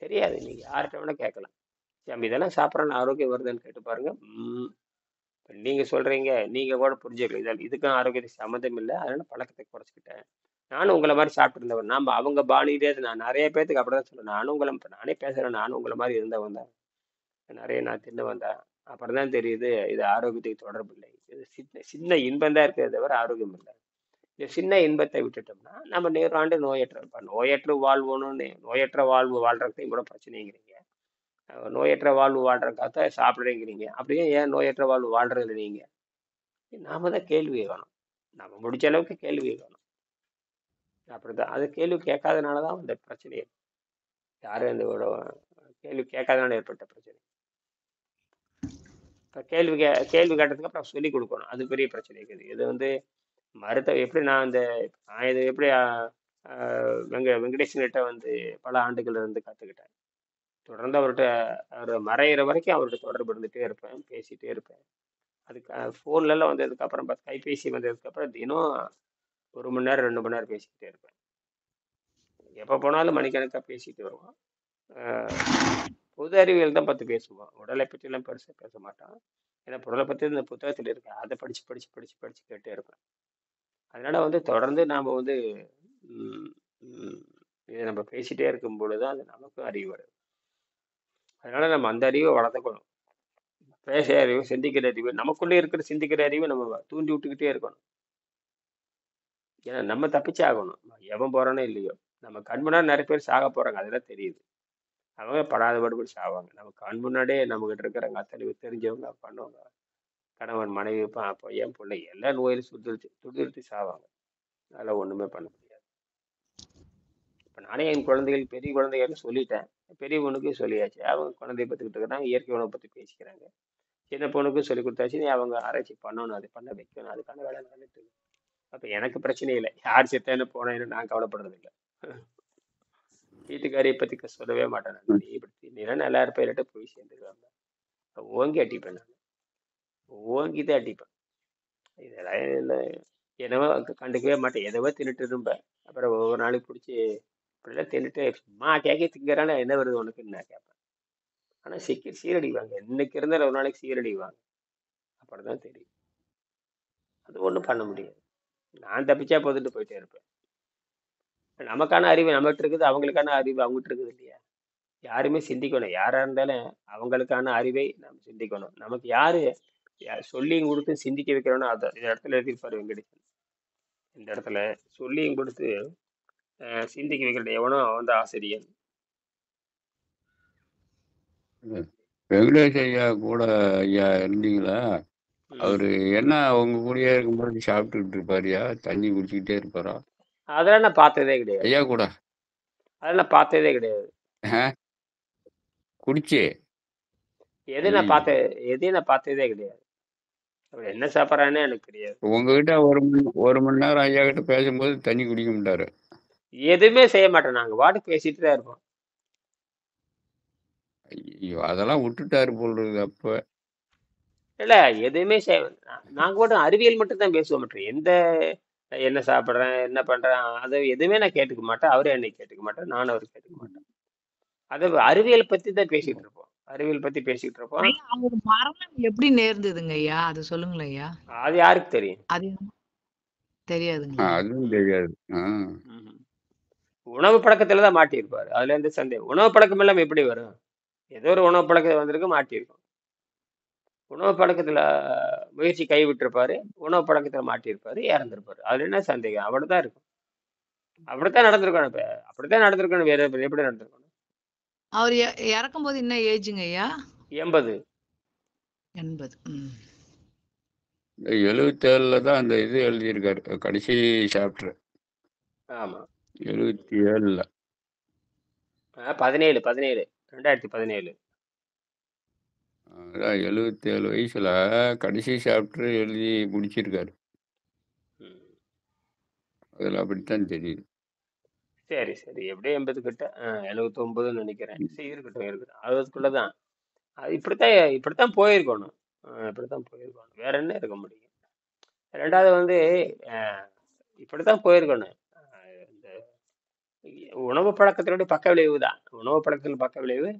தெரியாது. நீங்க யார்கிட்ட வேணா கேட்கலாம். நம்ம இதெல்லாம் சாப்பிட்றோம் ஆரோக்கியம் வருதுன்னு கேட்டு பாருங்க. இப்ப நீங்க சொல்றீங்க, நீங்க கூட புரிஞ்சுக்கல. இதுக்கும் ஆரோக்கியத்துக்கு சம்மந்தம் இல்லை, அதனால பழக்கத்தை குறைச்சிக்கிட்டேன். நானும் உங்களை மாதிரி சாப்பிட்டு இருந்தவன். நாம அவங்க பாணியிலே நான் நிறைய பேத்துக்கு அப்படிதான் சொல்லுவேன். நானே பேசுறேன், நானும் உங்களை மாதிரி இருந்தவன் தான். நிறைய நான் தின்னு வந்தேன். அப்புறம் தான் தெரியுது இது ஆரோக்கியத்துக்கு தொடர்பு இல்லை. இது சின்ன சின்ன இன்பம் தான் இருக்கிறத தவிர ஆரோக்கியம் இல்லை. இந்த சின்ன இன்பத்தை விட்டுட்டோம்னா நம்ம நேராண்டு நோயற்ற வாழ்வோன்னு நோயற்ற வாழ்வு வாழ்றதையும் கூட பிரச்சனைங்கிறீங்க. நோயற்ற வாழ்வு வாழ்றதுக்காக சாப்பிடுறீங்கிறீங்க. அப்படியே ஏன் நோயற்ற வாழ்வு வாழ்றது இல்லை நீங்க? நாம தான் கேள்வி கேட்கணும். நம்ம முடிச்ச அளவுக்கு கேள்வி கேட்கணும். அப்படிதான். அது கேள்வி கேட்காதனாலதான் இந்த பிரச்சனையே. யாரும் இந்த கேள்வி கேட்காதனால ஏற்பட்ட பிரச்சனை. இப்ப கேள்வி கேட்டதுக்கு அப்புறம் சொல்லிக் கொடுக்கணும். அது பெரிய பிரச்சனை இருக்குது. இது எப்படி நான் இது எப்படி வெங்கடேசன் கிட்ட பல ஆண்டுகள் இருந்து கத்துக்கிட்டேன். தொடர்ந்து அவர் மறையிற வரைக்கும் அவர்கிட்ட தொடர்பு இருந்துட்டே இருப்பேன், பேசிட்டே இருப்பேன். அதுக்கு ஃபோன்ல எல்லாம் வந்ததுக்கு அப்புறம் கைபேசி வந்ததுக்கு அப்புறம் தினம் 1 மணி நேரம் 2 மணி நேரம் பேசிக்கிட்டே இருப்பேன். எப்ப போனாலும் மணிக்கணக்கா பேசிட்டு வருவோம். பொது அறிவியல் தான் பார்த்து பேசுவோம். உடலை பற்றி எல்லாம் பெருசா பேச மாட்டோம். ஏன்னா உடலை பத்தி இந்த புத்தகத்தில் இருக்கு, அதை படிச்சு படிச்சு படிச்சு படிச்சு கேட்டே இருப்பேன். அதனால தொடர்ந்து நாம இதை நம்ம பேசிட்டே இருக்கும் பொழுதுதான் அது நமக்கும் அறிவு வரும். அதனால நம்ம அந்த அறிவை வளர்த்துக்கணும். பேச அறிவு, சிந்திக்கிற அறிவு, நமக்குள்ளே இருக்கிற சிந்திக்கிற அறிவை நம்ம தூண்டி விட்டுக்கிட்டே இருக்கணும். ஏன்னா நம்ம தப்பிச்சே ஆகணும். எவன் போறானோ இல்லையோ, நம்ம கண் முன்னாடி நிறைய பேர் சாக போறாங்க, அதெல்லாம் தெரியுது. அவங்க படாத பாடுபடி சாவாங்க. நம்ம கண் முன்னாடியே நம்ம கிட்ட இருக்கிறவங்க அத்தனை தெரிஞ்சவங்க பண்ணுவாங்க. கணவன், மனைவி, பையன், பிள்ளை எல்லா நோயிலும் துடிதுடித்து சாவாங்க. அதெல்லாம் ஒண்ணுமே பண்ண முடியாது. இப்ப நானே என் குழந்தைகள், பெரிய குழந்தைகள்னு சொல்லிட்டேன். பெரிய பொண்ணுக்கு சொல்லியாச்சு, அவங்க குழந்தைய பத்துக்கிட்டு இருக்கிறாங்க, இயற்கை உணவை பத்தி பேசிக்கிறாங்க. சின்ன பொண்ணுக்கும் சொல்லி கொடுத்தாச்சு, நீ அவங்க ஆராய்ச்சி பண்ணணும், அதை பண்ண வைக்கணும், அதுக்கான வேலை நடந்துட்டு இருக்கு. அப்ப எனக்கு பிரச்சனை இல்லை, யார் செத்தேன்னு போனேன்னு நான் கவலைப்படுறது இல்லை. வீட்டுக்காரியை பத்தி சொல்லவே மாட்டேன். நீ நல்லா இருப்ப, இல்லாட்ட போய் சேர்ந்துருவாங்க, ஓங்கி அட்டிப்பேன் நான். ஓங்கி தான் அடிப்பேன். இதெல்லாம் இல்லை, என்னவோ கண்டுக்கவே மாட்டேன், எதவோ தின்னுட்டு இருப்பேன். அப்புறம் ஒவ்வொரு நாளைக்கு பிடிச்சி இப்படிலாம் தின்னுட்டு சும்மா கேட்க திங்கிறானா என்ன வருது உனக்குன்னு நான் கேட்பேன். ஆனா சீரடிவாங்க, இன்னைக்கு இருந்தாலும் ஒரு நாளைக்கு சீரடிவாங்க. அப்படிதான் தெரியும். அது ஒண்ணும் பண்ண முடியாது. நான் தப்பிச்சா போதுட்டு போயிட்டே இருப்பேன். நமக்கான அறிவு நம்மகிட்ட இருக்குது, அவங்களுக்கான அறிவு அவங்ககிட்ட இருக்குது இல்லையா? யாருமே சிந்திக்கணும், யாரா இருந்தாலும் அவங்களுக்கான அறிவை நாம் சிந்திக்கணும். நமக்கு யாரு சொல்லியும் கொடுத்து சிந்திக்க வைக்கிறோம்னா அது இந்த இடத்துல எழுதியிருப்பாரு வெங்கடேசன். இந்த இடத்துல சொல்லியும் கொடுத்து சிந்திக்க வைக்கிறது எவனோ அவன் தான் ஆசிரியன். வெங்கடேஷ் ஐயா கூட ஐயா இருந்தீங்களா? அவரு என்ன உங்க கூடயே இருக்கும்போது சாப்பிட்டுட்டு இருப்பாருயா? தண்ணி குடிச்சுக்கிட்டே இருப்பாரா? அதெல்லாம் நான் பார்த்ததே கிடையாது. ஐயா கூட அதெல்லாம் நான் பார்த்ததே கிடையாது. குடிச்சு எதையும் நான் பார்த்ததே கிடையாது. அவர் என்ன சாப்பிட்றான்னு எனக்கு தெரியாது. உங்ககிட்ட ஒரு மணி நேரம் ஐயா கிட்ட பேசும்போது தண்ணி குடிக்க மாட்டாரு. எதுவுமே செய்ய மாட்டோம், நாங்க வாட்டுக்கு பேசிட்டு தான் இருப்போம். ஐயோ, அதெல்லாம் விட்டுட்டாரு போடுறது. அப்ப இல்ல எதுவுமே நாங்க கூட அறிவியல் மட்டும் தான் பேசுவோம். மட்டும் எந்த என்ன சாப்பிட்றேன் என்ன பண்றேன் அதை எதுவுமே நான் கேட்டுக்க மாட்டேன், அவரே என்னை கேட்டுக்க மாட்டேன், நானும் அவரு கேட்டுக்க மாட்டேன். அது அறிவியல் பத்தி தான் பேசிட்டு இருப்போம், அறிவியல் பத்தி பேசிட்டு இருப்போம். அவங்க மரணம் எப்படி நேர்ந்ததுங்க ஐயா, அது சொல்லுங்களேன் ஐயா. அது யாருக்கு தெரியும்? அது தெரியாதுங்க. அதுவும் தெரியாது. உணவு பழக்கத்துல தான் மாட்டியிருப்பாரு, அதுல இருந்து சந்தேகம். உணவு பழக்கம் எல்லாம் எப்படி வரும்? ஏதோ ஒரு உணவு பழக்கம் வந்திருக்கு, மாட்டியிருக்கும். உணவு பழக்கத்துல முயற்சி கைவிட்டிருப்பாரு, உணவு பழக்கத்துல மாட்டியிருப்பாரு, இறந்திருப்பாரு. அதுல என்ன சந்தேகம்? அப்படித்தான் இருக்கும், அப்படித்தான் நடந்திருக்கணும். இப்ப அப்படித்தான் நடந்திருக்கணும், வேற எப்படி நடந்திருக்கணும்? அவர் இறக்கும் போது என்ன ஏஜுங்க ஐயா? 80. 77 தான் அந்த இது எழுதியிருக்காரு, கடைசி சாப்டர். ஆமா, 77 17 2017. அதான் 77 வயசுல கடைசி சாப்டர் எழுதி முடிச்சிருக்காரு. அதுல அப்படித்தான் தெரியுது. சரி சரி, எப்படியும் 80 கிட்ட 79 நினைக்கிறேன். சரி, இருக்கட்டும் 60க்குள்ளதான். அது இப்படித்தான் போயிருக்கணும், வேற என்ன இருக்க முடியும்? ரெண்டாவது வந்து இப்படித்தான் போயிருக்கணும். இந்த உணவு பழக்கத்தினுடைய பக்க விளைவு தான், உணவு பழக்கத்தில் பக்க விளைவு.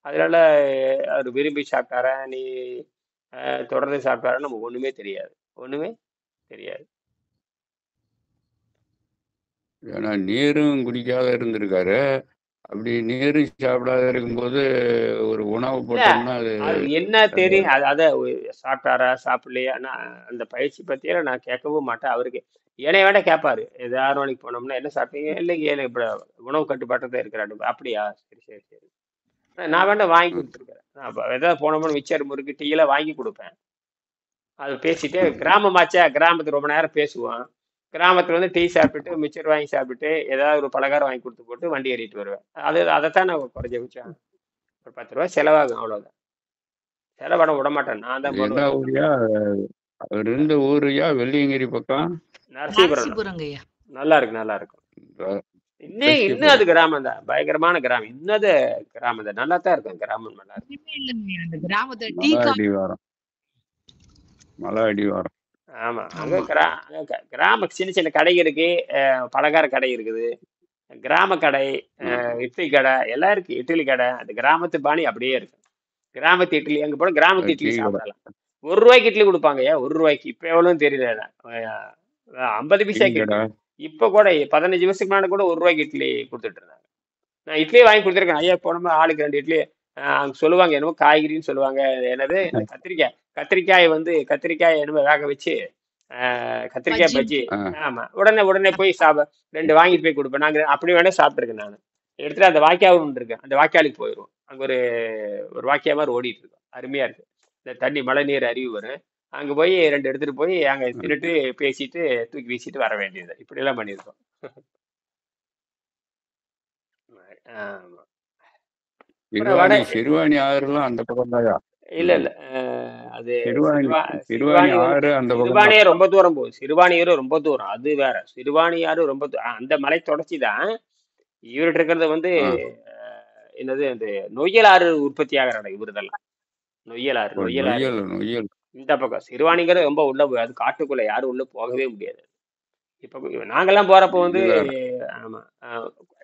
அதனால அவர் விரும்பி சாப்பிட்டாரா, நீ தொடர்ந்து சாப்பிட்டாரா, நமக்கு ஒண்ணுமே தெரியாது. ஏன்னா நீரும் குடிக்காத இருந்திருக்காரு. அப்படி நீரும் சாப்பிடாத இருக்கும்போது ஒரு உணவு போட்டோம்னா அது என்ன தெரியும்? அத சாப்பிட்டாரா சாப்பிடலையா, அந்த பயிற்சி பத்தியெல்லாம் நான் கேட்கவும் மாட்டேன். அவருக்கு ஏனைய வேண்டாம் கேட்பாரு. ஏதாவது நாளைக்கு போனோம்னா என்ன சாப்பிட்டீங்க? இல்லைங்க ஏழை இப்ப உணவு கட்டுப்பாட்டை இருக்கிறாரு. அப்படியா, சரி. நான் வேண்டாம் வாங்கி கொடுத்துருக்கேன். ஏதாவது போனோம்னா மிச்சர் முறுக்கு டீ எல்லாம் வாங்கி கொடுப்பேன். அது பேசிட்டு கிராமமாச்சா, கிராமத்துக்கு ரொம்ப நேரம் பேசுவோம். கிராமத்துல வந்து டீ சாப்பிட்டுட்டு மிச்சர் வாங்கி சாப்பிட்டுட்டு ஏதாவது ஒரு பலகாரம் வாங்கி கொடுத்து போட்டு வண்டி ஏறிட்டு வருவேன். அதைத்தான் நான் குறைஞ்சபட்சம் ஒரு 10 ரூபா செலவாகும், அவ்வளவுதான். செலவாட விட மாட்டேன், நான் தான் என்ன ஊரியா? அவர் இருந்த ஊரையா? வெள்ளியங்கிரி பக்கம், நரசீபுரம். நல்லா இருக்கும். இன்னும் அது கிராமம் தான், பயங்கரமான கிராமம். இன்னது கிராமம் தான், நல்லா தான் இருக்கும். கிராமம் நல்லா இருக்கும். மலை அடிவாரம். ஆமா, அங்க கிராம சின்ன கடை இருக்கு, பலகார கடை இருக்குது, கிராம கடை, இட்லி கடை எல்லாம் இருக்கு. இட்லி கடை அந்த கிராமத்து பாணி அப்படியே இருக்கு. கிராமத்து இட்லி அங்க போன கிராமத்து இட்லி சாப்பிடலாம். 1 ரூபாய்க்கு இட்லி கொடுப்பாங்க. 1 ரூபாய்க்கு. இப்ப எவ்வளவுன்னு தெரியல, 50 பைசா. இப்ப கூட 15 வருஷத்துக்கு முன்னாடி கூட 1 ரூபாய்க்கு இட்லி கொடுத்துட்டு இருந்தாங்க. நான் இட்லியே வாங்கி கொடுத்துருக்கேன். ஐயா போனோமா ஆளுக்கு 2 இட்லி. அங்க சொல்லுவாங்க என்னமோ காய்கறின்னு சொல்லுவாங்க, என்னது கத்திரிக்காய் என்னமோ வேக வச்சு கத்திரிக்காய் பஜ்ஜி. ஆமா, உடனே போய் 2 வாங்கிட்டு போய் கொடுப்பேன். நாங்க அப்படி வேணா சாப்பிட்டுருக்கேன். நான் எடுத்துட்டு அந்த வாய்க்காவும் இருக்கேன், அந்த வாய்க்காலுக்கு போயிடுவோம். அங்க ஒரு வாய்க்கா மாதிரி ஓடிட்டு இருக்கும், அருமையா இருக்கு. இந்த தண்ணி மழை நீர் அருவி வரும். அங்க போய் 2 எடுத்துட்டு போய் அங்க தின்னுட்டு பேசிட்டு தூக்கி வீசிட்டு வர வேண்டியது. இப்படி எல்லாம் பண்ணியிருக்கோம். ஆமா, சிறுவாணி ஆறுலாம் அந்த பக்கம் தாயா? இல்ல அது சிறுவாணி ஆறு அந்த பக்கம். சிறுவாணியே ரொம்ப தூரம் போகுது. சிறுவாணியாறு ரொம்ப தூரம், அது வேற. சிறுவாணியாறு ரொம்ப அந்த மலை தொடர்ச்சி தான். இவர்கிட்ட இருக்கிறது வந்து என்னது, அந்த நொய்யல் ஆறு உற்பத்தி ஆகிற இடம். இவருதெல்லாம் நொய்யல் ஆறு. இந்த பக்கம் சிறுவாணிங்கிறது ரொம்ப உள்ள போய் அது காட்டுக்குள்ள யாரும் உள்ள போகவே முடியாது. இப்ப நாங்கெல்லாம் போறப்போ வந்து இதுல ஆமா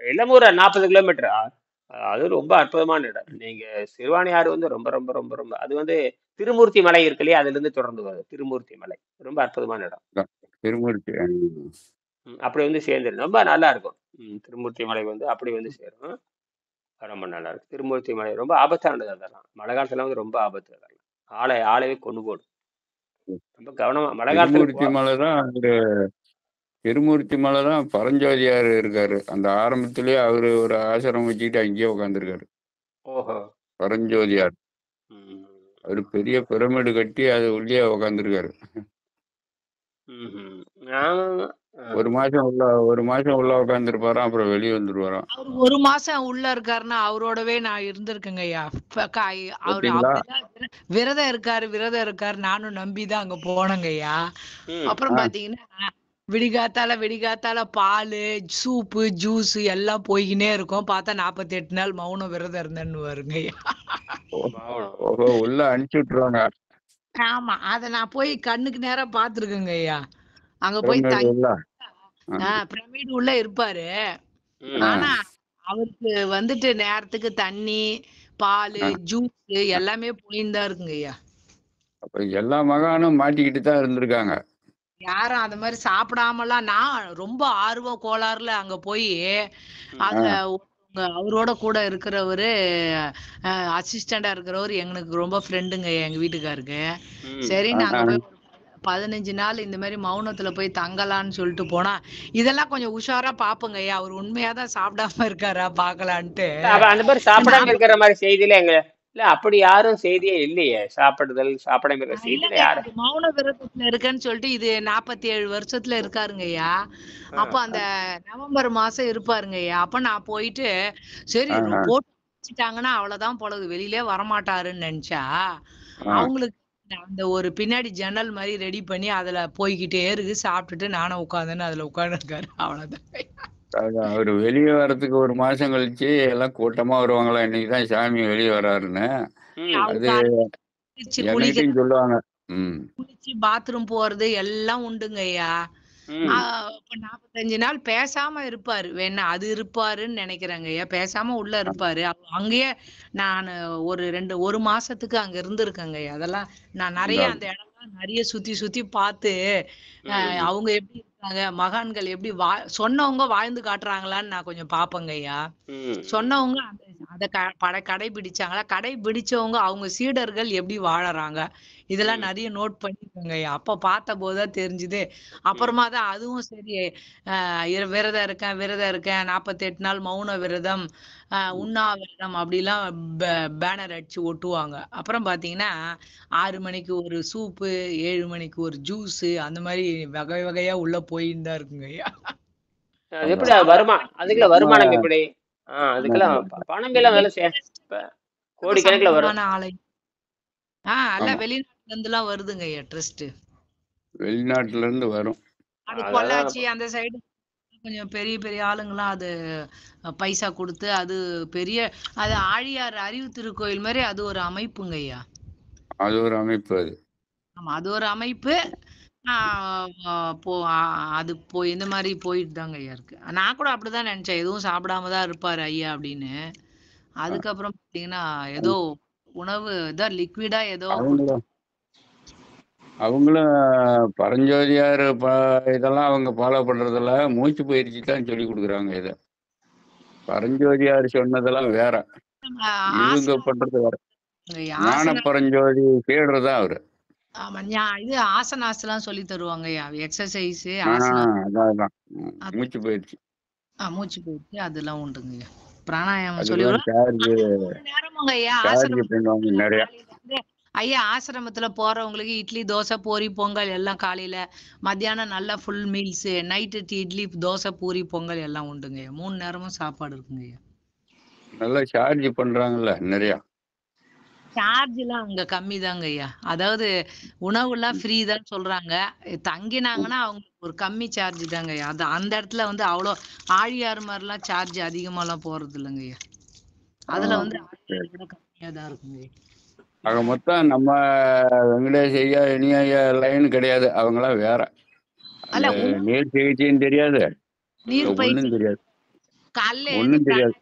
எல்லாமே ஒரு 40 கிலோமீட்டர். அது ரொம்ப அற்புதமான இடம். நீங்க சிறுவாணி ஆறு வந்து ரொம்ப ரொம்ப ரொம்ப ரொம்ப அது வந்து திருமூர்த்தி மலை இருக்கு இல்லையா, அதுல இருந்து தொடர்ந்து வருது திருமூர்த்தி மலை. ரொம்ப அற்புதமான இடம். திருமூர்த்தி அப்படி வந்து சேர்ந்துடும், ரொம்ப நல்லா இருக்கும். திருமூர்த்தி மலை வந்து அப்படி வந்து சேரும், ரொம்ப நல்லா இருக்கு. திருமூர்த்தி மலை ரொம்ப ஆபத்தானது, அதெல்லாம் மழை காலத்துல வந்து ரொம்ப ஆபத்து. அதெல்லாம் ஆளையே கொண்டு போடும். ரொம்ப கவனமா மழை காலத்துல திருமூர்த்தி மலை தான் திருமூர்த்தி மலை தான் பரஞ்சோதியார் இருக்காரு. அந்த ஆரம்பத்திலேயே அவரு ஒரு ஆசிரமம் வச்சுக்கிட்டு அங்கேயே உட்காந்துருக்காரு. ஓஹோ. பரஞ்சோதியார் அவரு பெரிய பிரமிடு கட்டி அது உள்ளே உட்காந்துருக்காரு. ஒரு மாசம் உள்ள உட்காந்துருப்பாராம், அப்புறம் வெளியே வந்துருவாராம். அவர் ஒரு மாசம் உள்ள இருக்காருன்னா அவரோடவே நான் இருந்திருக்கேங்க ஐயா. அவரு அப்படிதான் விரதம் இருக்காரு. நானும் நம்பிதான் அங்க போனேங்க ஐயா. அப்புறம் பாத்தீங்கன்னா விடிகாத்தால பால், சூப்பு, ஜூஸ் எல்லாம் போய்கினே இருக்கும். பார்த்தா 48 நாள் மௌனம் விரதம் இருந்தேன்னு வருங்க ஐயா. உள்ள அனுப்பிச்சு விட்டுருவாங்க. ஆமா, அத நான் போய் கண்ணுக்கு நேரா பாத்துருக்கேங்க ஐயா. அங்க போய் பிரமிடு உள்ள இருப்பாரு. ஆனா அவருக்கு வந்துட்டு நேரத்துக்கு தண்ணி, பால், ஜூஸ் எல்லாமே போயின்னு தான் இருக்குங்க ஐயா. அப்ப எல்லா மகானும் மாட்டிக்கிட்டு தான் இருந்திருக்காங்க. யாரும் அந்த மாதிரி சாப்பிடாமலாம், நான் ரொம்ப ஆர்வம் கோளாறுல அங்க போய் அதுல அவரோட கூட இருக்கிறவரு அசிஸ்டண்டா இருக்கிறவரு எங்களுக்கு ரொம்ப ஃப்ரெண்டுங்க எங்க வீட்டுக்காருக்கு. சரி, நாங்க போய் 15 நாள் இந்த மாதிரி மௌனத்துல போய் தங்கலான்னு சொல்லிட்டு போனா, இதெல்லாம் கொஞ்சம் உஷாரா பாப்போங்க ஐயா. அவர் உண்மையாதான் சாப்பிடாம இருக்காரா பாக்கலான்ட்டு. அந்த மாதிரி சாப்பிடாம இருக்கிற மாதிரி செய்தியில இல்ல அப்படி யாரும் செய்தியே இல்லையே. சாப்பிடாம இருக்கிற செய்தியில யாரும் மௌன விரதத்துல இருக்கேன்னு சொல்லிட்டு இது 47 வருஷத்துல இருக்காருங்க ஐயா. அப்ப அந்த நவம்பர் மாசம் இருப்பாருங்க ஐயா. அப்ப நான் போயிட்டு சரி போட்டு வச்சுட்டாங்கன்னா அவ்வளவுதான் போலது, வெளியிலே வரமாட்டாருன்னு நினைச்சா, அவங்களுக்கு அந்த ஒரு பின்னாடி ஜன்னல் மாதிரி ரெடி பண்ணி அதுல போய்கிட்டே இருக்கு. சாப்பிட்டுட்டு நானும் உட்காந்துன்னு அதுல உட்காந்துருக்காரு. அவ்வளவுதான். அவரு வெளியே வர்றதுக்கு ஒரு மாசம் கழிச்சு எல்லாம் கூட்டமா வருவாங்களா, இன்னைக்குதான் சாமி வெளியே வர்றாருன்னு அது என்னைக்கும் சொல்லுவாங்க. குளிச்சு பாத்ரூம் போறது எல்லாம் உண்டுங்க ஐயா. 45 நாள் பேசாம இருப்பாரு. வேணா அது இருப்பாருன்னு நினைக்கிறேங்க ஐயா. பேசாம உள்ள இருப்பாரு. அங்கேயே நான் ஒரு மாசத்துக்கு அங்க இருந்திருக்கேங்க ஐயா. அதெல்லாம் நான் நிறைய அந்த இடம்லாம் நிறைய சுத்தி பார்த்து அவங்க எப்படி இருக்காங்க, மகான்கள் எப்படி சொன்னவங்க வாழ்ந்து காட்டுறாங்களான்னு நான் கொஞ்சம் பாப்பேங்க ஐயா. சொன்னவங்க அதை கடைபிடிச்சாங்களா, கடைபிடிச்சவங்க அவங்க சீடர்கள் எப்படி வாழறாங்க, இதெல்லாம் நிறைய நோட் பண்ணிருக்கேங்க ஐயா. அப்ப பார்த்த போதுதான் தெரிஞ்சுது. அப்புறமா தான் அதுவும் சரி, விரதம் இருக்கேன் 48 நாள் மௌன விரதம், உண்ணாவிரதம் அப்படிலாம் பேனர் அடிச்சு ஒட்டுவாங்க. அப்புறம் பாத்தீங்கன்னா 6 மணிக்கு ஒரு சூப்பு, 7 மணிக்கு ஒரு ஜூஸ், அந்த மாதிரி வகை வகையா உள்ள போயின்னு தான் இருக்குங்க ஐயா. எப்படி அதுக்குள்ள வருமானம் எப்படி? அதுக்கெல்லாம் பணம் எல்லாம் வேலை கோடிக்கணக்கில் வரும். எல்லாம் வெளிநாட்டுல இருந்து எல்லாம் வருதுங்க ஐயா. ட்ரஸ்ட் வெளிநாட்டுல இருந்து வரும். அது பொள்ளாச்சி அந்த சைடு கொஞ்சம் பெரிய பெரிய ஆளுங்களாம் அது பைசா கொடுத்து, அது பெரிய அது ஆழியார் அறிவு திருக்கோயில் மாதிரி அது ஒரு அமைப்புங்க ஐயா. அது ஒரு அமைப்பு. அது ஆமா, அது ஒரு அமைப்பு. அது இந்த மாதிரி போயிட்டு தாங்க ஐயா இருக்கு. நான் கூட அப்படிதான் நினைச்சேன், எதுவும் சாப்பிடாம தான் இருப்பாரு ஐயா அப்படின்னு. அதுக்கப்புறம் பாத்தீங்கன்னா ஏதோ உணவு ஏதோ லிக்விடா ஏதோ அவங்களும் பரஞ்சோதியார் இதெல்லாம் அவங்க ஃபாலோ பண்றதுல மூச்சு பயிற்சி தான் சொல்லி கொடுக்குறாங்க. இத பரஞ்சோதியார் சொன்னதெல்லாம் வேற, இவங்க பண்றது வேற. ஞான பரஞ்சோதி கேடுறதான் அவரு. ஆமா, இது ஆசனாஸ் எல்லாம் சொல்லி தருவாங்க, எக்ஸசைஸ், மூச்சு பயிற்சி அதெல்லாம் உண்டுங்க. பிராணாயாமம் சொல்லி நேரமுங்க ஐயா. ஐயா ஆசிரமத்துல போறவங்களுக்கு இட்லி, தோசை, பூரி, பொங்கல் எல்லாம் காலையில, மத்தியானம் நல்லா full meals, night idli, dosa, puri, Pongal எல்லாம் உண்டுங்க. 3 நேரமும் சாப்பாடு இருக்குங்க ஐயா. நல்லா சார்ஜ் பண்றாங்கல்ல நிறைய. சார்ஜ் எல்லாம் அங்க கம்மி தாங்க ஐயா. அதாவது உணவு எல்லாம் ஃப்ரீ தான் சொல்றாங்க. தங்கினாங்கன்னா அவங்க ஒரு கம்மி சார்ஜ் தாங்க ஐயா. அது அந்த இடத்துல வந்து அவ்வளோ ஆழியார் மாதிரிலாம் சார்ஜ் அதிகமா எல்லாம் போறது இல்லைங்க ஐயா. அதுல வந்து கூட கம்மியா தான் இருக்குங்க ஐயா. ஆக மொத்தம் நம்ம வெங்கடேஷ் ஐயா இனி ஐயா லைன் கிடையாது, அவங்களாம் வேற. அந்த அல்ல உணவு நீர் சிகிச்சையும் தெரியாது, நீர் பயிற்சி ஒன்றும் தெரியாது, காலைல எழுந்து ஒன்றும் தெரியாது.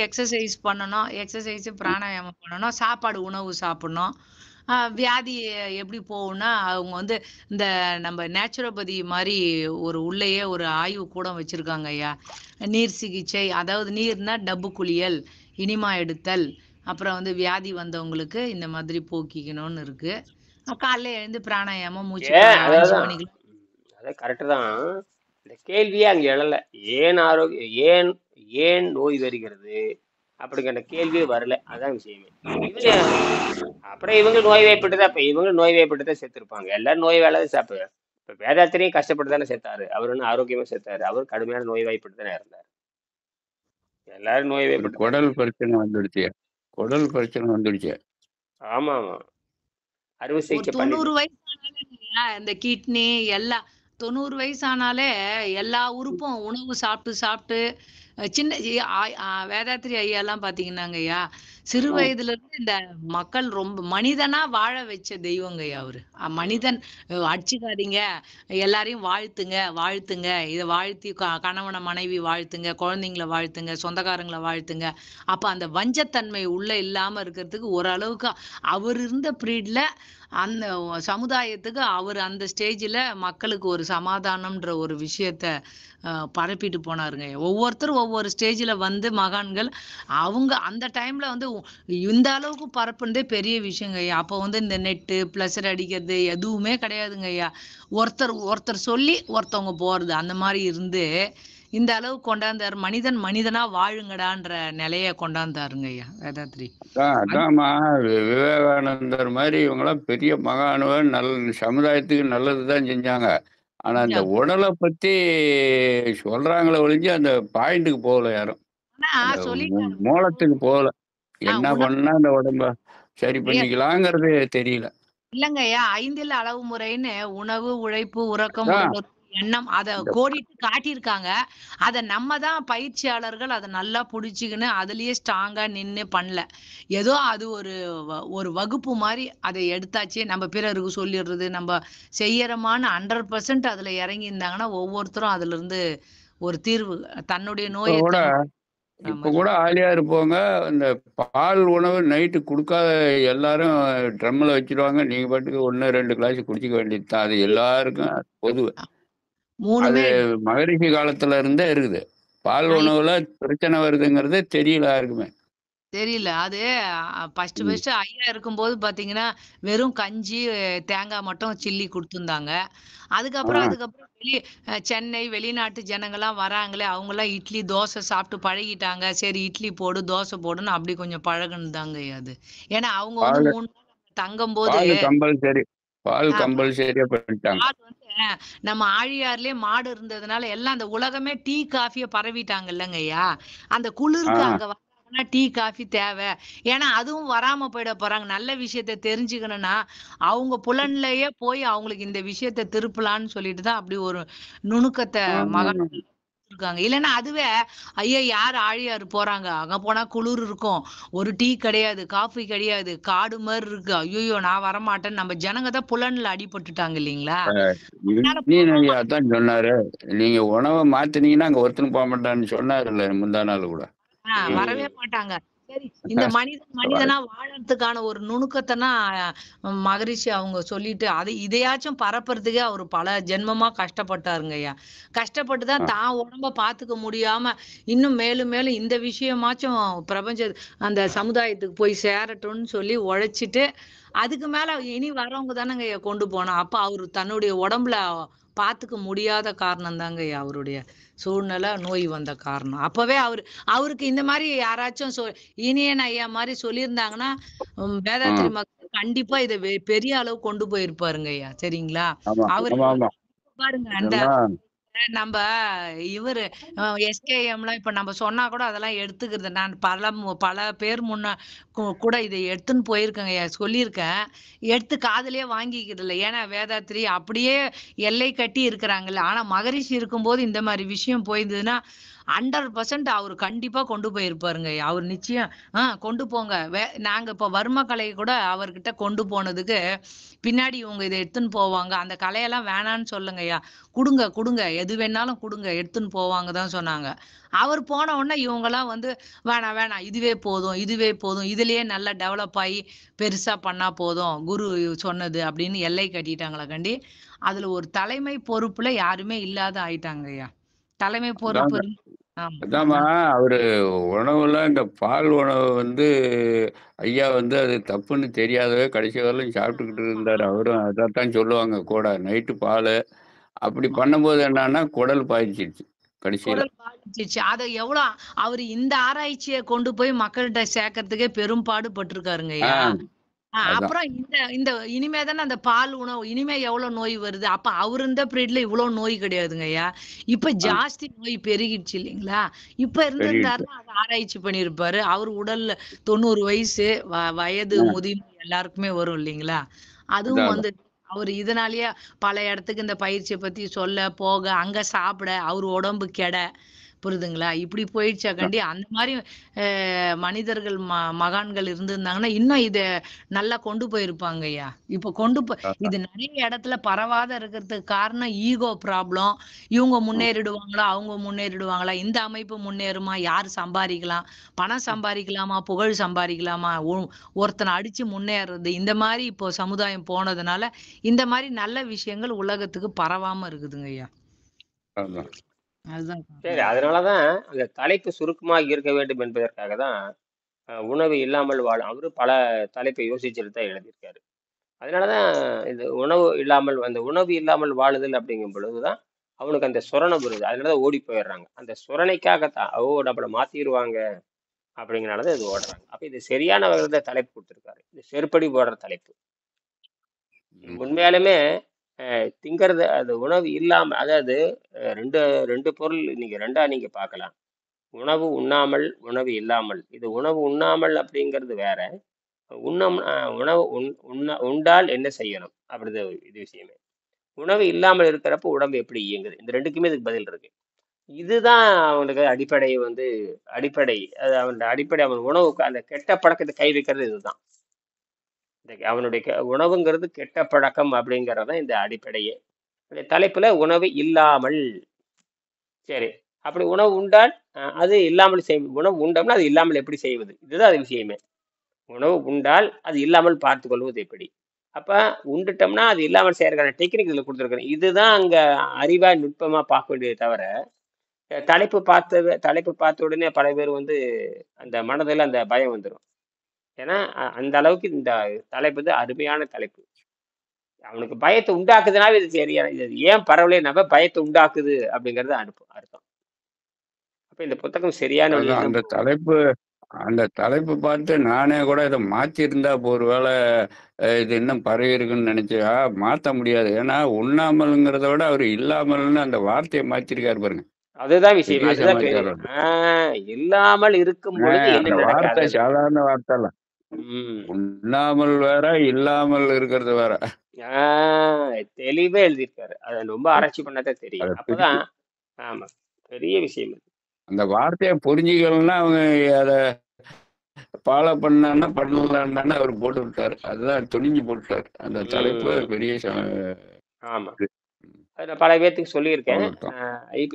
எக்ஸசைஸ் பண்ணணும், எக்ஸசைஸ் பிராணாயாமம் பண்ணணும், சாப்பாடு உணவு சாப்பிடணும். வியாதி எப்படி போகும்னா அவங்க வந்து இந்த நம்ம நேச்சுரோபதி மாதிரி ஒரு உள்ளேயே ஒரு ஆய்வு கூடம் வச்சிருக்காங்க ஐயா. நீர் சிகிச்சை, அதாவது நீர்னா டப்பு குளியல், இனிமா எடுத்தல், அப்புறம் வந்து வியாதி வந்தவங்களுக்கு இந்த மாதிரி போக்கிக்கணும்னு இருக்கு. காலைல எழுந்து பிராணாயாமம் மூச்சு 5 அதான் மணிக்கு அதான் கரெக்டு தான். இந்த கேள்வியே அங்கே எழல. ஏன் ஏன் நோய் வருகிறது அப்படிங்கிற கேள்வியே வரல. அதான் விஷயமே. இவங்க அப்புறம் இவங்க நோய் வாய்ப்பட்டுதான், இப்ப இவங்க நோய் வாய்ப்பட்டுதான் செத்துருப்பாங்க. எல்லாரும் நோய் வேலை சாப்பிடு. இப்ப வேதாத்திரியும் கஷ்டப்பட்டு தானே செத்தாரு. அவர் ஒன்றும் ஆரோக்கியமா செத்தாரு. அவர் கடுமையான நோய் வாய்ப்பட்டு தானே இருந்தார். எல்லாரும் நோய் ஒரு வாய்ப்பட்டு குடல் பிரச்சனை வந்துடுச்சு, குடல் பிரச்சனை வந்துடுச்சு. ஆமா ஆமா அறுவை ஒரு சிகிச்சை 90 பண்ணிட்டு வயசானாலே இந்த கிட்னி எல்லாம் 90 வயசானாலே எல்லா உறுப்பும் உணவு சாப்பிட்டு சாப்பிட்டு சின்ன வேதாத்திரி ஐயா எல்லாம் பாத்தீங்கன்னாங்க ஐயா, சிறு வயதுல இருந்து இந்த மக்கள் ரொம்ப மனிதனா வாழ வச்ச தெய்வங்க ஐயா அவரு. மனிதன் அடிச்சுக்காதீங்க, எல்லாரையும் வாழ்த்துங்க வாழ்த்துங்க, இதை வாழ்த்தி கணவனை மனைவி வாழ்த்துங்க, குழந்தைங்களை வாழ்த்துங்க, சொந்தக்காரங்களை வாழ்த்துங்க. அப்ப அந்த வஞ்சத்தன்மை உள்ள இல்லாம இருக்கிறதுக்கு ஓரளவுக்கு அவர் இருந்த பீரியட்ல அந்த சமுதாயத்துக்கு அவர் அந்த ஸ்டேஜ்ல மக்களுக்கு ஒரு சமாதானம்ன்ற ஒரு விஷயத்த பரப்பிட்டு போனாருங்க. ஒவ்வொருத்தரும் ஒவ்வொரு ஸ்டேஜ்ல வந்து மகான்கள் அவங்க அந்த டைம்ல வந்து இந்த அளவுக்கு பரப்புனதே பெரிய விஷயங்க ஐயா. அப்போ வந்து இந்த நெட்டு பிளஸர் அடிக்கிறது எதுவுமே கிடையாதுங்க ஐயா. ஒருத்தர் சொல்லி ஒருத்தவங்க போறது அந்த மாதிரி இருந்து இந்த அளவு கொண்டாந்தாரு. மனிதன் மனிதனா வாழுங்கடான்ற நிலைய கொண்டாந்தாருங்க ஐயா வேதாத்ரி. அதாம்மா விவேகானந்தர் மாதிரி இவங்கெல்லாம் பெரிய மகானுவன், சமுதாயத்துக்கு நல்லதுதான் செஞ்சாங்க. ஆனா இந்த உடலை பத்தி சொல்றாங்களே ஒழிஞ்சு அந்த பாயிண்ட்டுக்கு போகல யாரும், மூலத்துக்கு போகல. என்ன பண்ணா இந்த உடம்ப சரி பண்ணிக்கலாங்கிறது தெரியல. இல்லங்க ஐயா, 5 அளவு முறைன்னு உணவு, உழைப்பு, உறக்கம், உடல் எண்ணம் அத கோடிட்டு காட்டியிருக்காங்க. அத நம்ம தான் பயிற்சியாளர்கள் அதை நல்லா புடிச்சுக்கின்னு அதுலயே ஸ்ட்ராங்கா நின்னு பண்ணல. ஏதோ அது ஒரு வகுப்பு மாதிரி அதை எடுத்தாச்சு, நம்ம பிறருக்கு சொல்லிடுறது, நம்ம செய்யறமான 100% அதுல இறங்கி இருந்தாங்கன்னா ஒவ்வொருத்தரும் அதுல இருந்து ஒரு தீர்வு தன்னுடைய நோயை இப்ப கூட ஆலியா இருப்பவங்க இந்த பால் உணவு நைட்டு கொடுக்காத எல்லாரும் ட்ரம்ல வச்சிருவாங்க. நீங்க பாட்டுக்கு 1-2 கிளாஸ் குடிச்சிக்க வேண்டியது தான். அது எல்லாருக்கும் பொது. அது மகரிஷி காலத்துல இருந்தே இருக்குது. பால் உணவுல பிரச்சனை வருதுங்கிறது தெரியல யாருக்குமே. தெரியல. அது ஃபர்ஸ்ட் ஐயா இருக்கும்போது பாத்தீங்கன்னா வெறும் கஞ்சி, தேங்காய் மட்டும் சில்லி கொடுத்துருந்தாங்க. அதுக்கப்புறம் சென்னை வெளிநாட்டு ஜனங்கள்லாம் வராங்களே, அவங்கெல்லாம் இட்லி தோசை சாப்பிட்டு பழகிட்டாங்க. சரி இட்லி போடு தோசை போடுன்னு அப்படி கொஞ்சம் பழகுனதாங்க அது. ஏன்னா அவங்க வந்து 3 நாள் தங்கும் போது பால் கம்பல்சரியா பண்ணிட்டாங்க. நம்ம ஆழியார்லயே மாடு இருந்ததுனால எல்லாம் அந்த உலகமே டீ காஃபிய பரவிட்டாங்க இல்லைங்க ஐயா. அந்த குளிருக்கு அங்க வந்தாங்கன்னா டீ காஃபி தேவை. ஏன்னா அதுவும் வராம போயிட போறாங்க. நல்ல விஷயத்த தெரிஞ்சுக்கணும்னா அவங்க புலன்லயே போய் அவங்களுக்கு இந்த விஷயத்த திருப்பலான்னு சொல்லிட்டு தான் அப்படி ஒரு நுணுக்கத்தை மகன் இருக்காங்க. இல்லைன்னா அதுவே ஐயா யார் ஆழியாரு போறாங்க, அங்க போனா குளிர் இருக்கும், ஒரு டீ கிடையாது, காஃபி கிடையாது, காடு மாதிரி இருக்கு, ஐயோ நான் வரமாட்டேன்னு நம்ம ஜனங்க தான் புலன்ல அடிபட்டுட்டாங்க இல்லைங்களா. தான் சொன்னாரு, நீங்க உணவை மாத்தினீங்கன்னா அங்க ஒருத்தனும் போக மாட்டான்னு சொன்னாருல்ல முந்தா நாள் கூட. வரவே மாட்டாங்க. சரி இந்த மனிதனா வாழறதுக்கான ஒரு நுணுக்கத்தைனா மகரிஷி அவங்க சொல்லிட்டு இதையாச்சும் பரப்புறதுக்கே அவர் பல ஜென்மமா கஷ்டப்பட்டாருங்க ஐயா. கஷ்டப்பட்டுதான் தான் உடம்ப பாத்துக்க முடியாம இன்னும் மேலும் மேலும் இந்த விஷயமாச்சும் பிரபஞ்ச அந்த சமுதாயத்துக்கு போய் சேரட்டும்னு சொல்லி உழைச்சிட்டு அதுக்கு மேல இனி வரவங்க தானங்க ஐயா கொண்டு போனோம். அப்ப அவரு தன்னுடைய உடம்புல பாத்துக்க முடியாத காரணம் தாங்க ஐயா அவருடைய சூழ்நிலை, நோய் வந்த காரணம். அப்பவே அவருக்கு இந்த மாதிரி யாராச்சும் இனியன் ஐயா மாதிரி சொல்லியிருந்தாங்கன்னா வேதாத்திரி மக்கள் கண்டிப்பா இதை பெரிய அளவு கொண்டு போயிருப்பாருங்க ஐயா. சரிங்களா. அவரு பாருங்க அந்த நம்ம இவரு எஸ்கேஎம்லாம் இப்ப நம்ம சொன்னா கூட அதெல்லாம் எடுத்துக்கிறது. நான் பல பேர் முன்ன கூட இதை எடுத்துன்னு போயிருக்கேங்க, சொல்லியிருக்கேன். எடுத்து காதலே வாங்கிக்கிறது இல்லை. ஏன்னா வேதாத்திரி அப்படியே எல்லை கட்டி இருக்கிறாங்கல்ல. ஆனா மகரிஷி இருக்கும்போது இந்த மாதிரி விஷயம் போயிருந்ததுன்னா 100% அவர் கண்டிப்பா கொண்டு போயிருப்பாருங்க. அவர் நிச்சயம் கொண்டு போங்க. நாங்க இப்ப வர்ம கலை கூட அவர்கிட்ட கொண்டு போனதுக்கு பின்னாடி இவங்க இதை எடுத்துன்னு போவாங்க. அந்த கலையெல்லாம் வேணான்னு சொல்லுங்கய்யா. குடுங்க குடுங்க எது வேணாலும் குடுங்க எடுத்துன்னு போவாங்க தான் சொன்னாங்க. அவர் போன உடனே இவங்கெல்லாம் வந்து வேணாம் வேணாம் இதுவே போதும் இதுவே போதும் இதுலயே நல்லா டெவலப் ஆகி பெருசா பண்ணா போதும் குரு சொன்னது அப்படின்னு எல்லை கட்டிட்டாங்களா கண்டி. அதுல ஒரு தலைமை பொறுப்புல யாருமே இல்லாத ஆயிட்டாங்கய்யா. தலைமை பொறுப்பு அதாங்க ஆமா அதாம்மா அவரு உணவுல இந்த பால் உணவு வந்து ஐயா வந்து அது தப்புன்னு தெரியாதவே கடைசி வரலையும் சாப்பிட்டுக்கிட்டு இருந்தாரு. அவரும் அதைத்தான் சொல்லுவாங்க கூட நைட்டு பால் அப்படி ஆமா பண்ணும்போது என்னன்னா குடல் பாதிச்சிருச்சு கடைசியில. குடல் பாதிச்சிச்சு. அதை எவ்வளவு அவரு இந்த ஆராய்ச்சியை கொண்டு போய் மக்கள்கிட்ட சேர்க்கறதுக்கே பெரும்பாடு பட்டிருக்காருங்கய்யா. ஆஹ் அதான் அப்புறம் இந்த இந்த இனிமே தானே அந்த பால் உணவு இனிமே எவ்வளவு நோய் வருது. அப்ப அவர் இருந்த பீரியட்ல இவ்வளவு நோய் கிடையாதுங்கய்யா. இப்ப ஆஹ் ஜாஸ்தி நோய் பெருகிடுச்சு இல்லைங்களா. இப்ப பெருகிட்டு இருந்திருந்தாருன்னா அதை ஆராய்ச்சி பண்ணியிருப்பாரு. அவர் உடல்ல 90 வயசு வயது ஆஹ் முதிர்வு எல்லாருக்குமே வரும் இல்லைங்களா. அதுவும் அதான் வந்து அதான் அவர் இதனாலயே பல இடத்துக்கு இந்த பயிற்சியை பத்தி சொல்ல போக அங்க சாப்பிட அவர் உடம்பு கெட புரியுதுங்களா. இப்படி போயிடுச்சா அதான் கண்டி. அந்த மாதிரி மனிதர்கள் மகான்கள் இருந்திருந்தாங்கன்னா இன்னும் இத நல்லா கொண்டு போயிருப்பாங்க ஐயா. இப்ப அதான் இது நிறைய இடத்துல பரவாத இருக்கிறதுக்கு காரணம் ஈகோ ப்ராப்ளம். இவங்க முன்னேறிடுவாங்களா அவங்க முன்னேறிடுவாங்களா இந்த அமைப்பு முன்னேறுமா யார் சம்பாதிக்கலாம் பணம் சம்பாதிக்கலாமா புகழ் சம்பாதிக்கலாமா ஒருத்தனை அடிச்சு முன்னேறது இந்த மாதிரி இப்போ சமுதாயம் போனதுனால இந்த மாதிரி நல்ல விஷயங்கள் உலகத்துக்கு பரவாம இருக்குதுங்க ஐயா. அதான் அதுதான் சரி, காரணம். அதனாலதான் அந்த தலைப்பு சுருக்கமாக இருக்க வேண்டும் என்பதற்காக தான் உணவு இல்லாமல் வாழும் அவரு பல தலைப்பை யோசிச்சுட்டு தான் எழுதியிருக்காரு. அதனாலதான் இந்த உணவு இல்லாமல் அந்த உணவு இல்லாமல் வாழுதல் அப்படிங்கும் பொழுதுதான் அவனுக்கு அந்த சுரணம் வருது. அதனாலதான் ஓடி போயிடுறாங்க. அந்த சுரணைக்காகத்தான் நம்மளை மாத்திடுவாங்க அப்படிங்கறனாலதான் இது ஓடுறாங்க. அப்ப இது சரியான வகையில தான் தலைப்பு கொடுத்திருக்காரு. இது செருப்படி போடுற தலைப்பு. இது உண்மையாலுமே திங்கிறது அது உணவு இல்லாம அதாவது ரெண்டு ரெண்டு பொருள் நீங்க பார்க்கலாம். உணவு உண்ணாமல் உணவு இல்லாமல். இது உணவு உண்ணாமல் அப்படிங்கிறது வேற. உணவு உண்டால் என்ன செய்யணும் அப்படிதான் இது விஷயமே. உணவு இல்லாமல் இருக்கிறப்ப உடம்பு எப்படி இயங்குது இந்த ரெண்டுக்குமே இதுக்கு பதில் இருக்கு. இதுதான் அவனுக்கு அடிப்படை அடிப்படை அது அவனுடைய அடிப்படை. அவன் உணவுக்கு அந்த கெட்ட பழக்கத்தை கை வைக்கிறது இதுதான். அவனுடைய உணவுங்கிறது கெட்ட பழக்கம் அப்படிங்கறதான் இந்த அடிப்படையே. தலைப்புல உணவு இல்லாமல். சரி, அப்படி உணவு உண்டால் அது இல்லாமல் உணவு உண்டோம்னா அது இல்லாமல் எப்படி செய்வது இதுதான் அது விஷயமே. உணவு உண்டால் அது இல்லாமல் பார்த்து கொள்வது எப்படி. அப்ப உண்டுட்டோம்னா அது இல்லாமல் செய்யறதுக்கான டெக்னிக் இதுல கொடுத்துருக்கேன். இதுதான் அங்க அறிவா நுட்பமா பார்க்க வேண்டியது தவிர தலைப்பு பார்த்த உடனே பல பேர் அந்த மனதில் அந்த பயம் வந்துடும். ஏன்னா அந்த அளவுக்கு இந்த தலைப்பு அருமையான தலைப்பு. அவனுக்கு பயத்தை உண்டாக்குதுனாவே இது சரியான இது ஏன் பரவலே நம்ம பயத்தை உண்டாக்குது அப்படிங்கறது அர்த்தம். அப்ப இந்த புத்தகம் சரியான அந்த தலைப்பு பார்த்து நானே கூட இதை மாத்திருந்தா ஒருவேளை இது இன்னும் பரவி இருக்குன்னு நினைச்சா மாத்த முடியாது. ஏன்னா உண்ணாமல்ங்கிறத விட அவரு இல்லாமல்னு அந்த வார்த்தையை மாத்திருக்காரு பாருங்க. அதுதான் விஷயம். இல்லாமல் இருக்கும் பொழுது என்ன வார்த்தை சாதாரண வார்த்தை இல்ல. உண்ணாமல் வேற இல்லாமல் இருக்கிறது வேற. தெளிவா எழுதியிருக்காரு. அதை ரொம்ப ஆராய்ச்சி பண்ணாதான் தெரியும். அப்பதான் ஆமா பெரிய விஷயம். அந்த வார்த்தையை புரிஞ்சுக்கலன்னா அவங்க அதை ஃபாலோ பண்ணலான்னு அவர் போட்டு விட்டாரு. அதுதான் துணிஞ்சு போட்டுட்டாரு அந்த தலைப்பு. பெரிய ஆமா அதை பல பேர்த்துக்கு சொல்லியிருக்கேன்.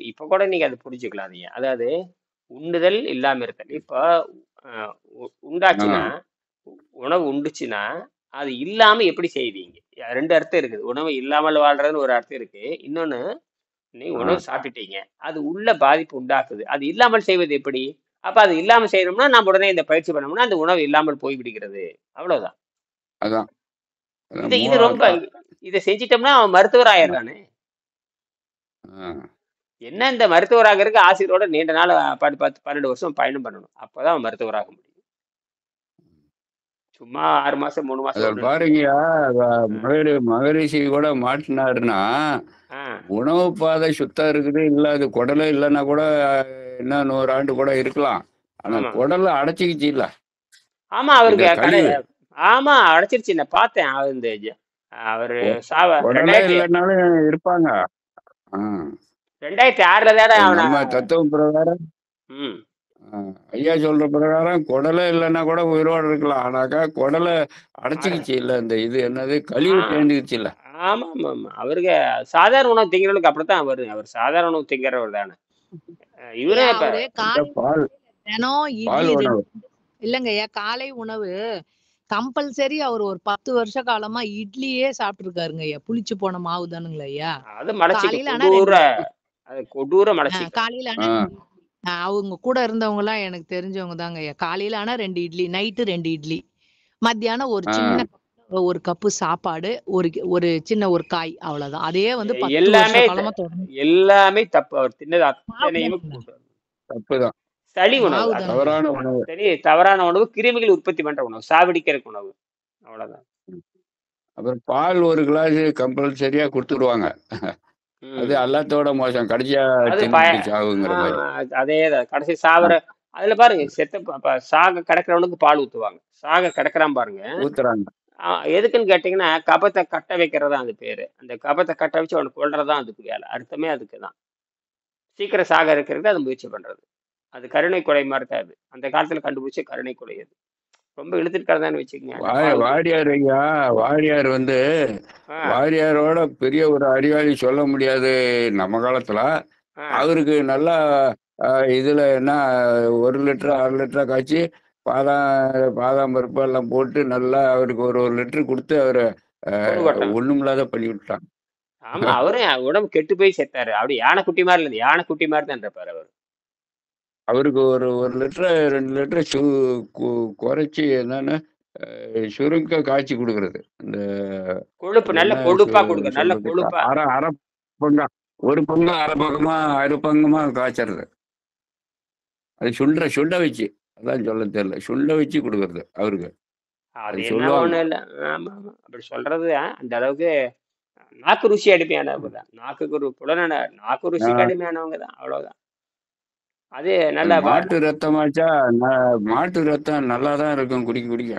இப்ப கூட நீங்க அதை புரிஞ்சுக்கலாம். நீங்க அதாவது உண்ணுதல் இல்லாம இருக்கல். இப்ப உண்டாச்சுன்னா உணவு உண்டுச்சுன்னா அது இல்லாம எப்படி செய்வீங்க? ரெண்டு அர்த்தம் இருக்குது. உணவு இல்லாமல் வாழ்றதுன்னு ஒரு அர்த்தம் இருக்கு. இன்னொன்னு நீங்க உணவு சாப்பிட்டீங்க அது உள்ள பாதிப்பு உண்டாக்குது. அது இல்லாமல் செய்வது எப்படி? அப்ப அது இல்லாமல் செய்யணும்னா நம்ம உடனே இந்த பயிற்சி பண்ணோம்னா அந்த உணவு இல்லாமல் போய்விடுகிறது. அவ்வளவுதான். அதான் இது ரொம்ப இதை செஞ்சிட்டோம்னா அவன் மருத்துவர் ஆயிடுறானே. என்ன இந்த மருத்துவராக இருக்க ஆசிரியரோட நீண்ட நாள் 12 வருஷம் பயணம் பண்ணணும். அப்பதான் அவன் மருத்துவராக முடியும். சும்மா 6 மாசம் 3 மாசம் பாருங்கயா. மகரிஷி கூட மாட்டினாருன்னா உணவு பாதை சுத்தம் இருக்குது. இல்ல அது குடலை இல்லைன்னா கூட இன்னும் 100 ஆண்டு கூட இருக்கலாம். ஆனா குடலை அடைச்சிக்கிச்சு இல்ல. ஆமா அவருக்கு ஆமா அடைச்சிருச்சு. நான் பார்த்தேன். அவரு இல்லைன்னாலும் இருப்பாங்க. 2006ல தானே அவனை. நம்ம தத்துவம் பிரகாரம் ம் ஐயா சொல்ற பிரகாரம் குடலை இல்லைன்னா கூட உயிரோடு இருக்கலாம். ஆனாக்கா குடலை அட அடைச்சிக்கிச்சு இல்லை, இந்த இது என்னது ஆ கழிவு சேர்ந்துக்கிச்சு இல்லை. ஆமா ஆமா ஆமா. அவருக்கு சாதாரண உணவு திங்கிறவனுக்கு அப்படித்தான் வருது. அவர் சாதாரண உணவு திங்கிறவர் தானே. இவரே ஐயா இப்ப அவரு இந்த காலை பால் தினம் பால் இட்லி உணவு இல்லைங்க ஐயா, காலை உணவு கம்பல்சரி அவர் ஒரு 10 வருஷ காலமா இட்லியே சாப்பிட்டுருக்காருங்க ஐயா. புளிச்சு போன மாவு தானுங்களா ஐயா. அது மலைச்சிக்க காலையில ஆனா கொடூர, 2 இட்லி. அது கொடூர மலைச்சிக்க. காலையில ஆனா ஆ 2 இட்லி. அவங்க கூட இருந்தவங்க எல்லாம் எனக்கு தெரிஞ்சவங்க தாங்க ஐயா. காலையில ஆனா 2 இட்லி, நைட்டு 2 இட்லி, மத்தியானம் ஒரு ஆ சின்ன ஒரு கப்பு சாப்பாடு, ஒரு சின்ன ஒரு காய், அவ்வளவுதான். அதே வந்து 10 வருஷ எல்லாமே காலமா தொடர்ந்து எல்லாமே தப்பு. அவர் தின்னது மாவு அத்தனையுமே தானுங்களா, தப்புதான், சளி உணவு. மாவு அது தானுங்களா. தவறான உணவு. சரி, தவறான உணவு, கிருமிகள் உற்பத்தி பண்ற உணவு, சாவடிக்கிற உணவு, அவ்வளவுதான். அப்புறம் பால் ஒரு கிளாஸ் கம்பல்சரியா கொடுத்துடுவாங்க. அது ம் எல்லாத்தோட மோசம், கடைசியா அது தின்னுபிட்டு சாவுங்கிற மாதிரி. அதேதான் கடைசி சாவர. அதுல பாருங்க, சாக கிடக்கிறவனுக்கு பால் ஊத்துவாங்க. சாக கிடக்குறான் பாருங்க. ஊத்துறாங்க. எதுக்குன்னு கேட்டீங்கன்னா, கபத்தை கட்ட வைக்கிறதா அது பேரு. அந்த கபத்தை கட்ட வச்சு அவனுக்கு கொள்றதுதான் அதுக்கு வேலை. அர்த்தமே அதுக்கு தான். சீக்கிரம் சாக இருக்கிறது அது முயற்சி பண்றது. அது கருணை கொலை மாதிரி தான் அது. அந்த காலத்துல கண்டுபிடிச்ச கருணை கொலை அது. ரொம்ப இழுத்துட்டு கிடந்தான்னு வச்சுக்கோங்க. அந்த பால் ஊத்தி- வாரியார் ஐயா, வாரியார் வந்து ஆ, வாரியாரோட பெரிய ஒரு அறிவாளி சொல்ல முடியாது நம்ம காலத்துல. ஆ. அவருக்கு நல்லா இதுல என்ன 1 லிட்டர் 1/2 லிட்டரா காய்ச்சி பாதாம் பருப்பு எல்லாம் போட்டு நல்லா அவருக்கு ஒரு லிட்டர் கொடுத்து அவரை கொண்டு போட்டாங்க. ஒண்ணுமில்லாத பண்ணி விட்டான். ஆமா, அவரும் உடம்பு கெட்டு போய் செத்தாரு. அப்படி யானைக்குட்டி மாதிரி இல்லை, யானைக்குட்டி மாதிரி தான் இருப்பாரு அவர். அவருக்கு ஒரு லிட்டர் 2 லிட்டர் குறைச்சி என்னன்னு சுருங்க காய்ச்சி கொடுக்கறது. இந்த கொழுப்பு அது நல்ல என்ன கொழுப்பா கொடுக்க, நல்ல சொல்றது, கொழுப்பா. அரை பங்கா, ஒரு பங்கா அரை பக்கமா அரை பங்கமா காய்ச்சறது. அது சுண்ட வச்சு, அதான் சொல்ல தெரியல, சுண்ட வச்சு கொடுக்கறது அவருக்கு. அது அது என்ன சொல்லுவாங்க. ஒண்ணும் இல்லை. ஆமா ஆமா, அப்படி சொல்றது அந்த அளவுக்கு நாக்கு ருசி அடிமையானவங்க தான். நாக்குக்கு ஒரு நாக்கு ருசிக்கு அடிமையானவங்க தான், அவ்வளவுதான். அது அது நல்ல மாட்டு ரத்தமாச்சா, மாட்டு ரத்தம் நல்லா தான் இருக்கும் குடிக்க.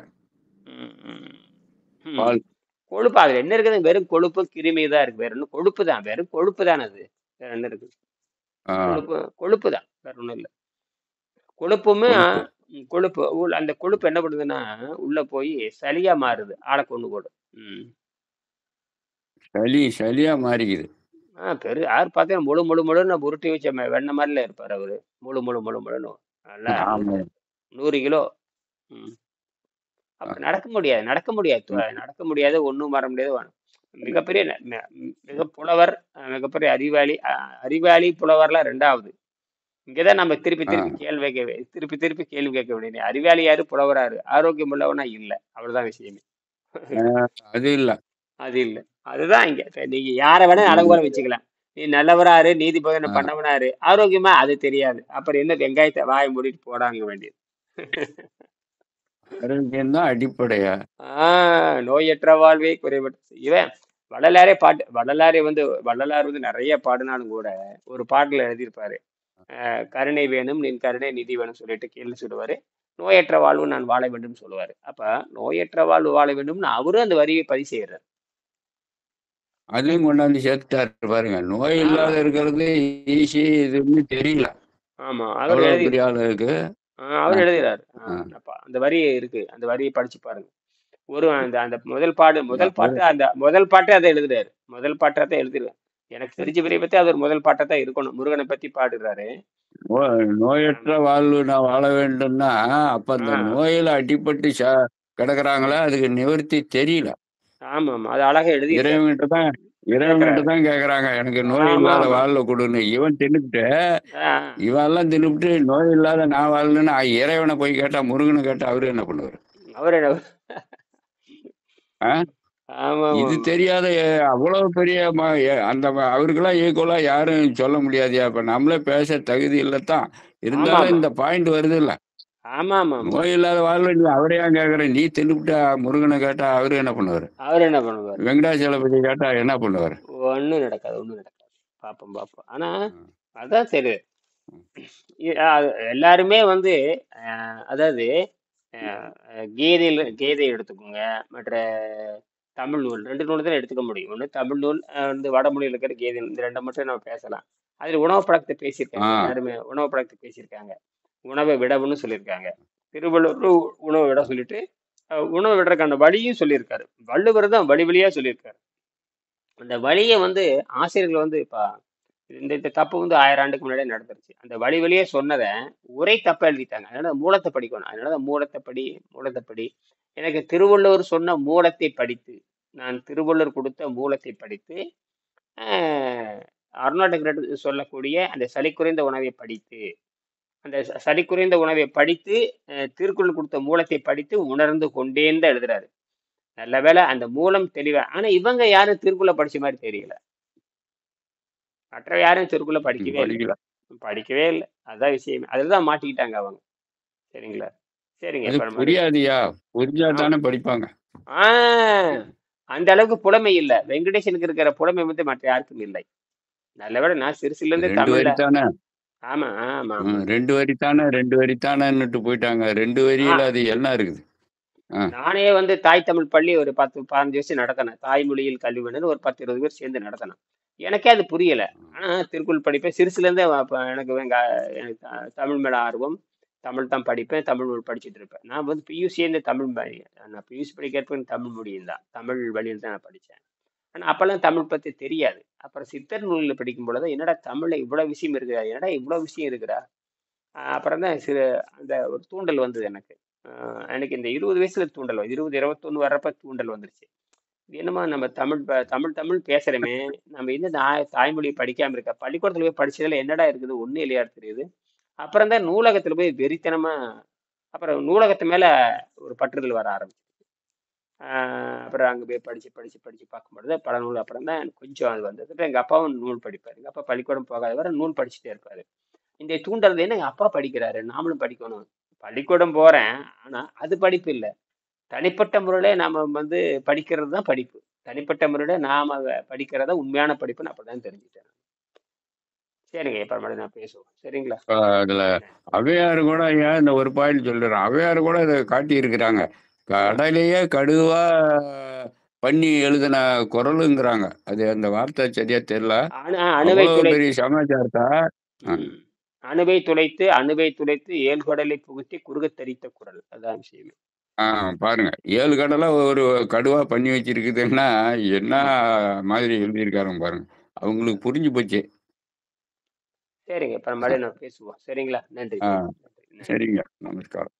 ம், ம், ம். பால் கொழுப்பு அதுல என்ன இருக்குது? வெறும் கொழுப்பு, கிருமி தான் இருக்கு. வேற ஒன்றும் கொழுப்பு தான், வெறும் கொழுப்பு தானே அது. வேற என்ன இருக்கு? ஆ, கொழுப்பு தான், வேற ஒண்ணும் இல்லை. கொழுப்புமே கொழுப்பு கொழுப்பு அந்த கொழுப்பு என்ன பண்ணுதுன்னா உள்ள போய் சளியா மாறுது, ஆளை கொண்டு போடும். ம். சளியா மாறிக்குது. யார் பார்த்தா முழுன்னு உருட்டி வச்ச வெண்ணெய் மாதிரில இருப்பாரு அவரு. முழுன்னு நல்லா ஆமா. 100 கிலோ. ம். அப்ப நடக்க முடியாது, ஒண்ணும் வர முடியாது. மிகப்பெரிய மிக புலவர், மிகப்பெரிய அறிவாளி புலவர்லாம் 2வது. இங்கதான் நம்ம திருப்பி கேள்வி கேட்க வேண்டியது. அறிவாளி யாரு, புலவர் யாரு? ஆரோக்கியம் உள்ளவனா இல்ல, அவ்வளவுதான் விஷயமே. அது இல்ல. அது இல்ல, அதுதான் இங்க. நீங்க யார வேணா அளவுகோல வச்சுக்கலாம். நீ நல்லவராரு, நீதிபதி பண்ணவனாரு, ஆரோக்கியமா அது தெரியாது. அப்புறம் என்ன வெங்காயத்தை வாயை மூடிட்டு போடாங்க வேண்டியது. ஆரோக்கியம் தான் அடிப்படையா. நோயற்ற வாழ்வே குறைபட்டு. இவன் வள்ளலாரே வள்ளலார் வந்து நிறைய பாடினாலும் கூட ஒரு பாட்டுல எழுதியிருப்பாரு. கருணை வேணும், நின் கருணை நிதி வேணும் சொல்லிட்டு கேள்வி சொல்லுவாரு. நோயற்ற வாழ்வு நான் வாழ வேண்டும் சொல்லுவாரு. அப்ப நோயற்ற வாழ்வு வாழ வேண்டும்னு அவரும் அந்த வரியை பதிவு செய்யறாரு. அதையும் கொண்டாந்து சேர்த்துட்டாரு பாருங்க. நோய் இல்லாத இருக்கிறது ஈஸி, இதுன்னு தெரியல. ஆமா, அவர் பெரிய ஆளு இருக்கு. அவர் எழுதுறாரு. அந்த வரி இருக்கு, அந்த வரியை படிச்சு பாருங்க. அந்த முதல் பாட்டு அதை எழுதுறாரு. முதல் பாட்டை தான் எழுதுறாரு. எனக்கு தெரிஞ்ச வரையை பத்தி அது ஒரு முதல் பாட்டை தான் இருக்கணும். முருகனை பத்தி பாடுறாரு. நோயற்ற வாழ்வு நான் வாழ வேண்டும்னா, அப்ப அந்த நோயில அடிபட்டு கிடக்குறாங்களா, அதுக்கு நிவர்த்தி தெரியல. ஆமா, அது அழகா எழுதி இறைவன்கிட்ட தான் கேக்குறாங்க, எனக்கு நோய் இல்லாத வாழ்வு கொடுன்னு. இவன் எல்லாம் தின்னுபிட்டு நோய் இல்லாத நான் வாழணும்னு இறைவனை போய் கேட்டா, முருகனை கேட்டா அவரு என்ன பண்ணுவாரு? இது தெரியாத அவ்வளவு பெரிய அந்த அவருக்கெல்லாம் ஈக்குவலா யாரும் சொல்ல முடியாதியா. இப்ப நம்மளே பேச தகுதி இல்லத்தான், இருந்தாலும் இந்த பாயிண்ட் வருது இல்ல. நோய் இல்லாத வாழ்வு நீ அவரையா கேக்குற? நீ தின்னுபிட்டா முருகனை கேட்டா அவரு என்ன பண்ணுவாரு? வெங்கடாச்சலபதி கேட்டா என்ன பண்ணுவாரு? ஒண்ணும் நடக்காது. பாப்போம். ஆனா அதான் சரி, எல்லாருமே வந்து அதாவது கீதை எடுத்துக்கோங்க, மற்ற தமிழ் நூல், 2 நூல் தான் எடுத்துக்க முடியும். ஒண்ணு தமிழ் நூல், வடமொழியில் இருக்கிற கீதை, இந்த 2 மட்டும் நம்ம பேசலாம். அதில் உணவு பழக்கத்தை ஆ பேசியிருக்காங்க, எல்லாருமே உணவு பழக்கத்தை பேசியிருக்காங்க. உணவை விடவுன்னு சொல்லியிருக்காங்க. திருவள்ளுவர் உணவை விட சொல்லிட்டு உணவு விடுறதுக்கான வழியும் சொல்லியிருக்காரு. வள்ளுவர் தான் வழி வழியா சொல்லியிருக்காரு. அந்த வழியை வந்து ஆசிரியர்கள் வந்து இப்போ இந்த தப்பு வந்து 1000 ஆண்டுக்கு முன்னாடியே நடந்துருச்சு. அந்த வழி வழியே சொன்னதை ஒரே தப்பா எழுதிட்டாங்க. அதனால மூலத்தை படிக்கணும். அதனால மூலத்தை படி. எனக்கு திருவள்ளுவர் சொன்ன மூலத்தை படித்து, நான் திருவள்ளுவர் கொடுத்த மூலத்தை படித்து, அருணாட்டகர் சொல்லக்கூடிய அந்த சளி குறைந்த உணவை படித்து, அந்த சளி குறைந்த உணவை படித்து, திருக்குறள் கொடுத்த மூலத்தை படித்து உணர்ந்து கொண்டேன்னு தான் எழுதுறாரு. நல்ல வேளை அந்த மூலம் தெளிவா. ஆனா இவங்க யாரும் திருக்குறளை படிச்ச மாதிரி தெரியல. மற்ற யாரும் திருக்குறளை படிக்கவே இல்லை. படிக்கல. அதான் விஷயம். அதுலதான் மாட்டிக்கிட்டாங்க அவங்க. சரிங்களா? சரிங்க. அது இப்ப நம்ம புரியாதியா? புரிஞ்சா தானே படிப்பாங்க. அந்த அளவுக்கு புலமை இல்ல. வெங்கடேசனுக்கு இருக்கிற புலமை வந்து மற்ற யாருக்கும் இல்லை. நல்லவேளை நான் சிறுசுல இருந்து 2 தமிழ்ல. வரி தானே. ஆமா ஆமா ஆமா 2 வரி தானேன்னுட்டு போயிட்டாங்க. 2 வரியில அது என்ன இருக்குது? நானே வந்து தாய் தமிழ் பள்ளி ஒரு 10-15 வருஷம் நடத்தினேன். தாய்மொழியில் கல்வின்னு ஒரு 10-20 பேர் சேர்ந்து நடத்தினேன். எனக்கே அது புரியல. ஆனா திருக்குறள் படிப்பேன். சிறுசுல இருந்தே எனக்கு எனக்கு தமிழ் மேல ஆர்வம். தமிழ் தான் படிப்பேன். தமிழ் மொழி படிச்சுட்டு இருப்பேன். நான் வந்து பியூசி நான் பியூசி படிக்கிறப்ப தமிழ் மொழியும் தான், தமிழ் வழியில் தான் நான் படித்தேன். ஆனா அப்பெல்லாம் தமிழ் பத்தி தெரியாது. அப்புறம் சித்தர் நூலில் படிக்கும் பொழுது என்னடா தமிழ்ல இவ்வளவு விஷயம் இருக்குதா, என்னடா இவ்வளவு விஷயம் இருக்குதா. அப்புறம் தான் அந்த ஒரு தூண்டல் வந்தது எனக்கு. எனக்கு இந்த 20 வயசுல தூண்டல் 20-21 வர்றப்ப தூண்டல் வந்துருச்சு. இது என்னமா நம்ம தமிழ் பேசுறோமே, நம்ம என்ன தாய்மொழியை படிக்காம இருக்க, பள்ளிக்கூடத்துல போய் படிச்சதுல என்னடா இருக்குது, ஒன்றும் இல்லையா தெரியுது. அப்புறம் தான் நூலகத்துல போய் வெறித்தனமா, அப்புறம் நூலகத்து மேல ஒரு பற்றுதல் வர ஆரம்பிச்சு. அப்புறம் அங்கே போய் படிச்சு பார்க்கும்பொழுது பல நூல். அப்புறம் தான் எனக்கு கொஞ்சம் அது வந்தது. இப்போ எங்கள் அப்பாவும் நூல் படிப்பார். எங்கள் அப்பா பள்ளிக்கூடம் போகாத வரை நூல் படிச்சுட்டே இருப்பாரு. இந்த தூண்டல் என்ன, எங்கள் அப்பா படிக்கிறாரு, நாமளும் படிக்கணும். பள்ளிக்கூடம் போறேன், ஆனா அது படிப்பு இல்லை. தனிப்பட்ட முறையில நாம வந்து படிக்கிறது தான் படிப்பு. தனிப்பட்ட முறையில நாம படிக்கிறதா உண்மையான படிப்புன்னு அப்பதான் தெரிஞ்சுட்டேன். சரிங்க, இப்ப நான் பேசுவோம். சரிங்களா? அதுல ஔவையார் கூட இந்த ஒரு பாயிண்ட் சொல்றேன். ஔவையார் கூட இதை காட்டி இருக்கிறாங்க. கடலையே கடுவா பண்ணி எழுதின குரலுங்கிறாங்க. அது அந்த வார்த்தை சரியா தெரியல. அவ்வளவு பெரிய சமாச்சாரத்தை அணுவை துளைத்து 7 கடலை புகுத்தி குறுக தரித்த குரல். அதான் விஷயமே. பாருங்க, 7 கடலை ஒரு கடுவா பண்ணி வச்சிருக்குதுன்னா என்ன மாதிரி எழுதியிருக்காருங்க பாருங்க. அவங்களுக்கு புரிஞ்சு போச்சு. சரிங்க, இப்ப மறுபடியும் நான் பேசுவோம். சரிங்களா? நன்றி. சரிங்க, நமஸ்காரம்.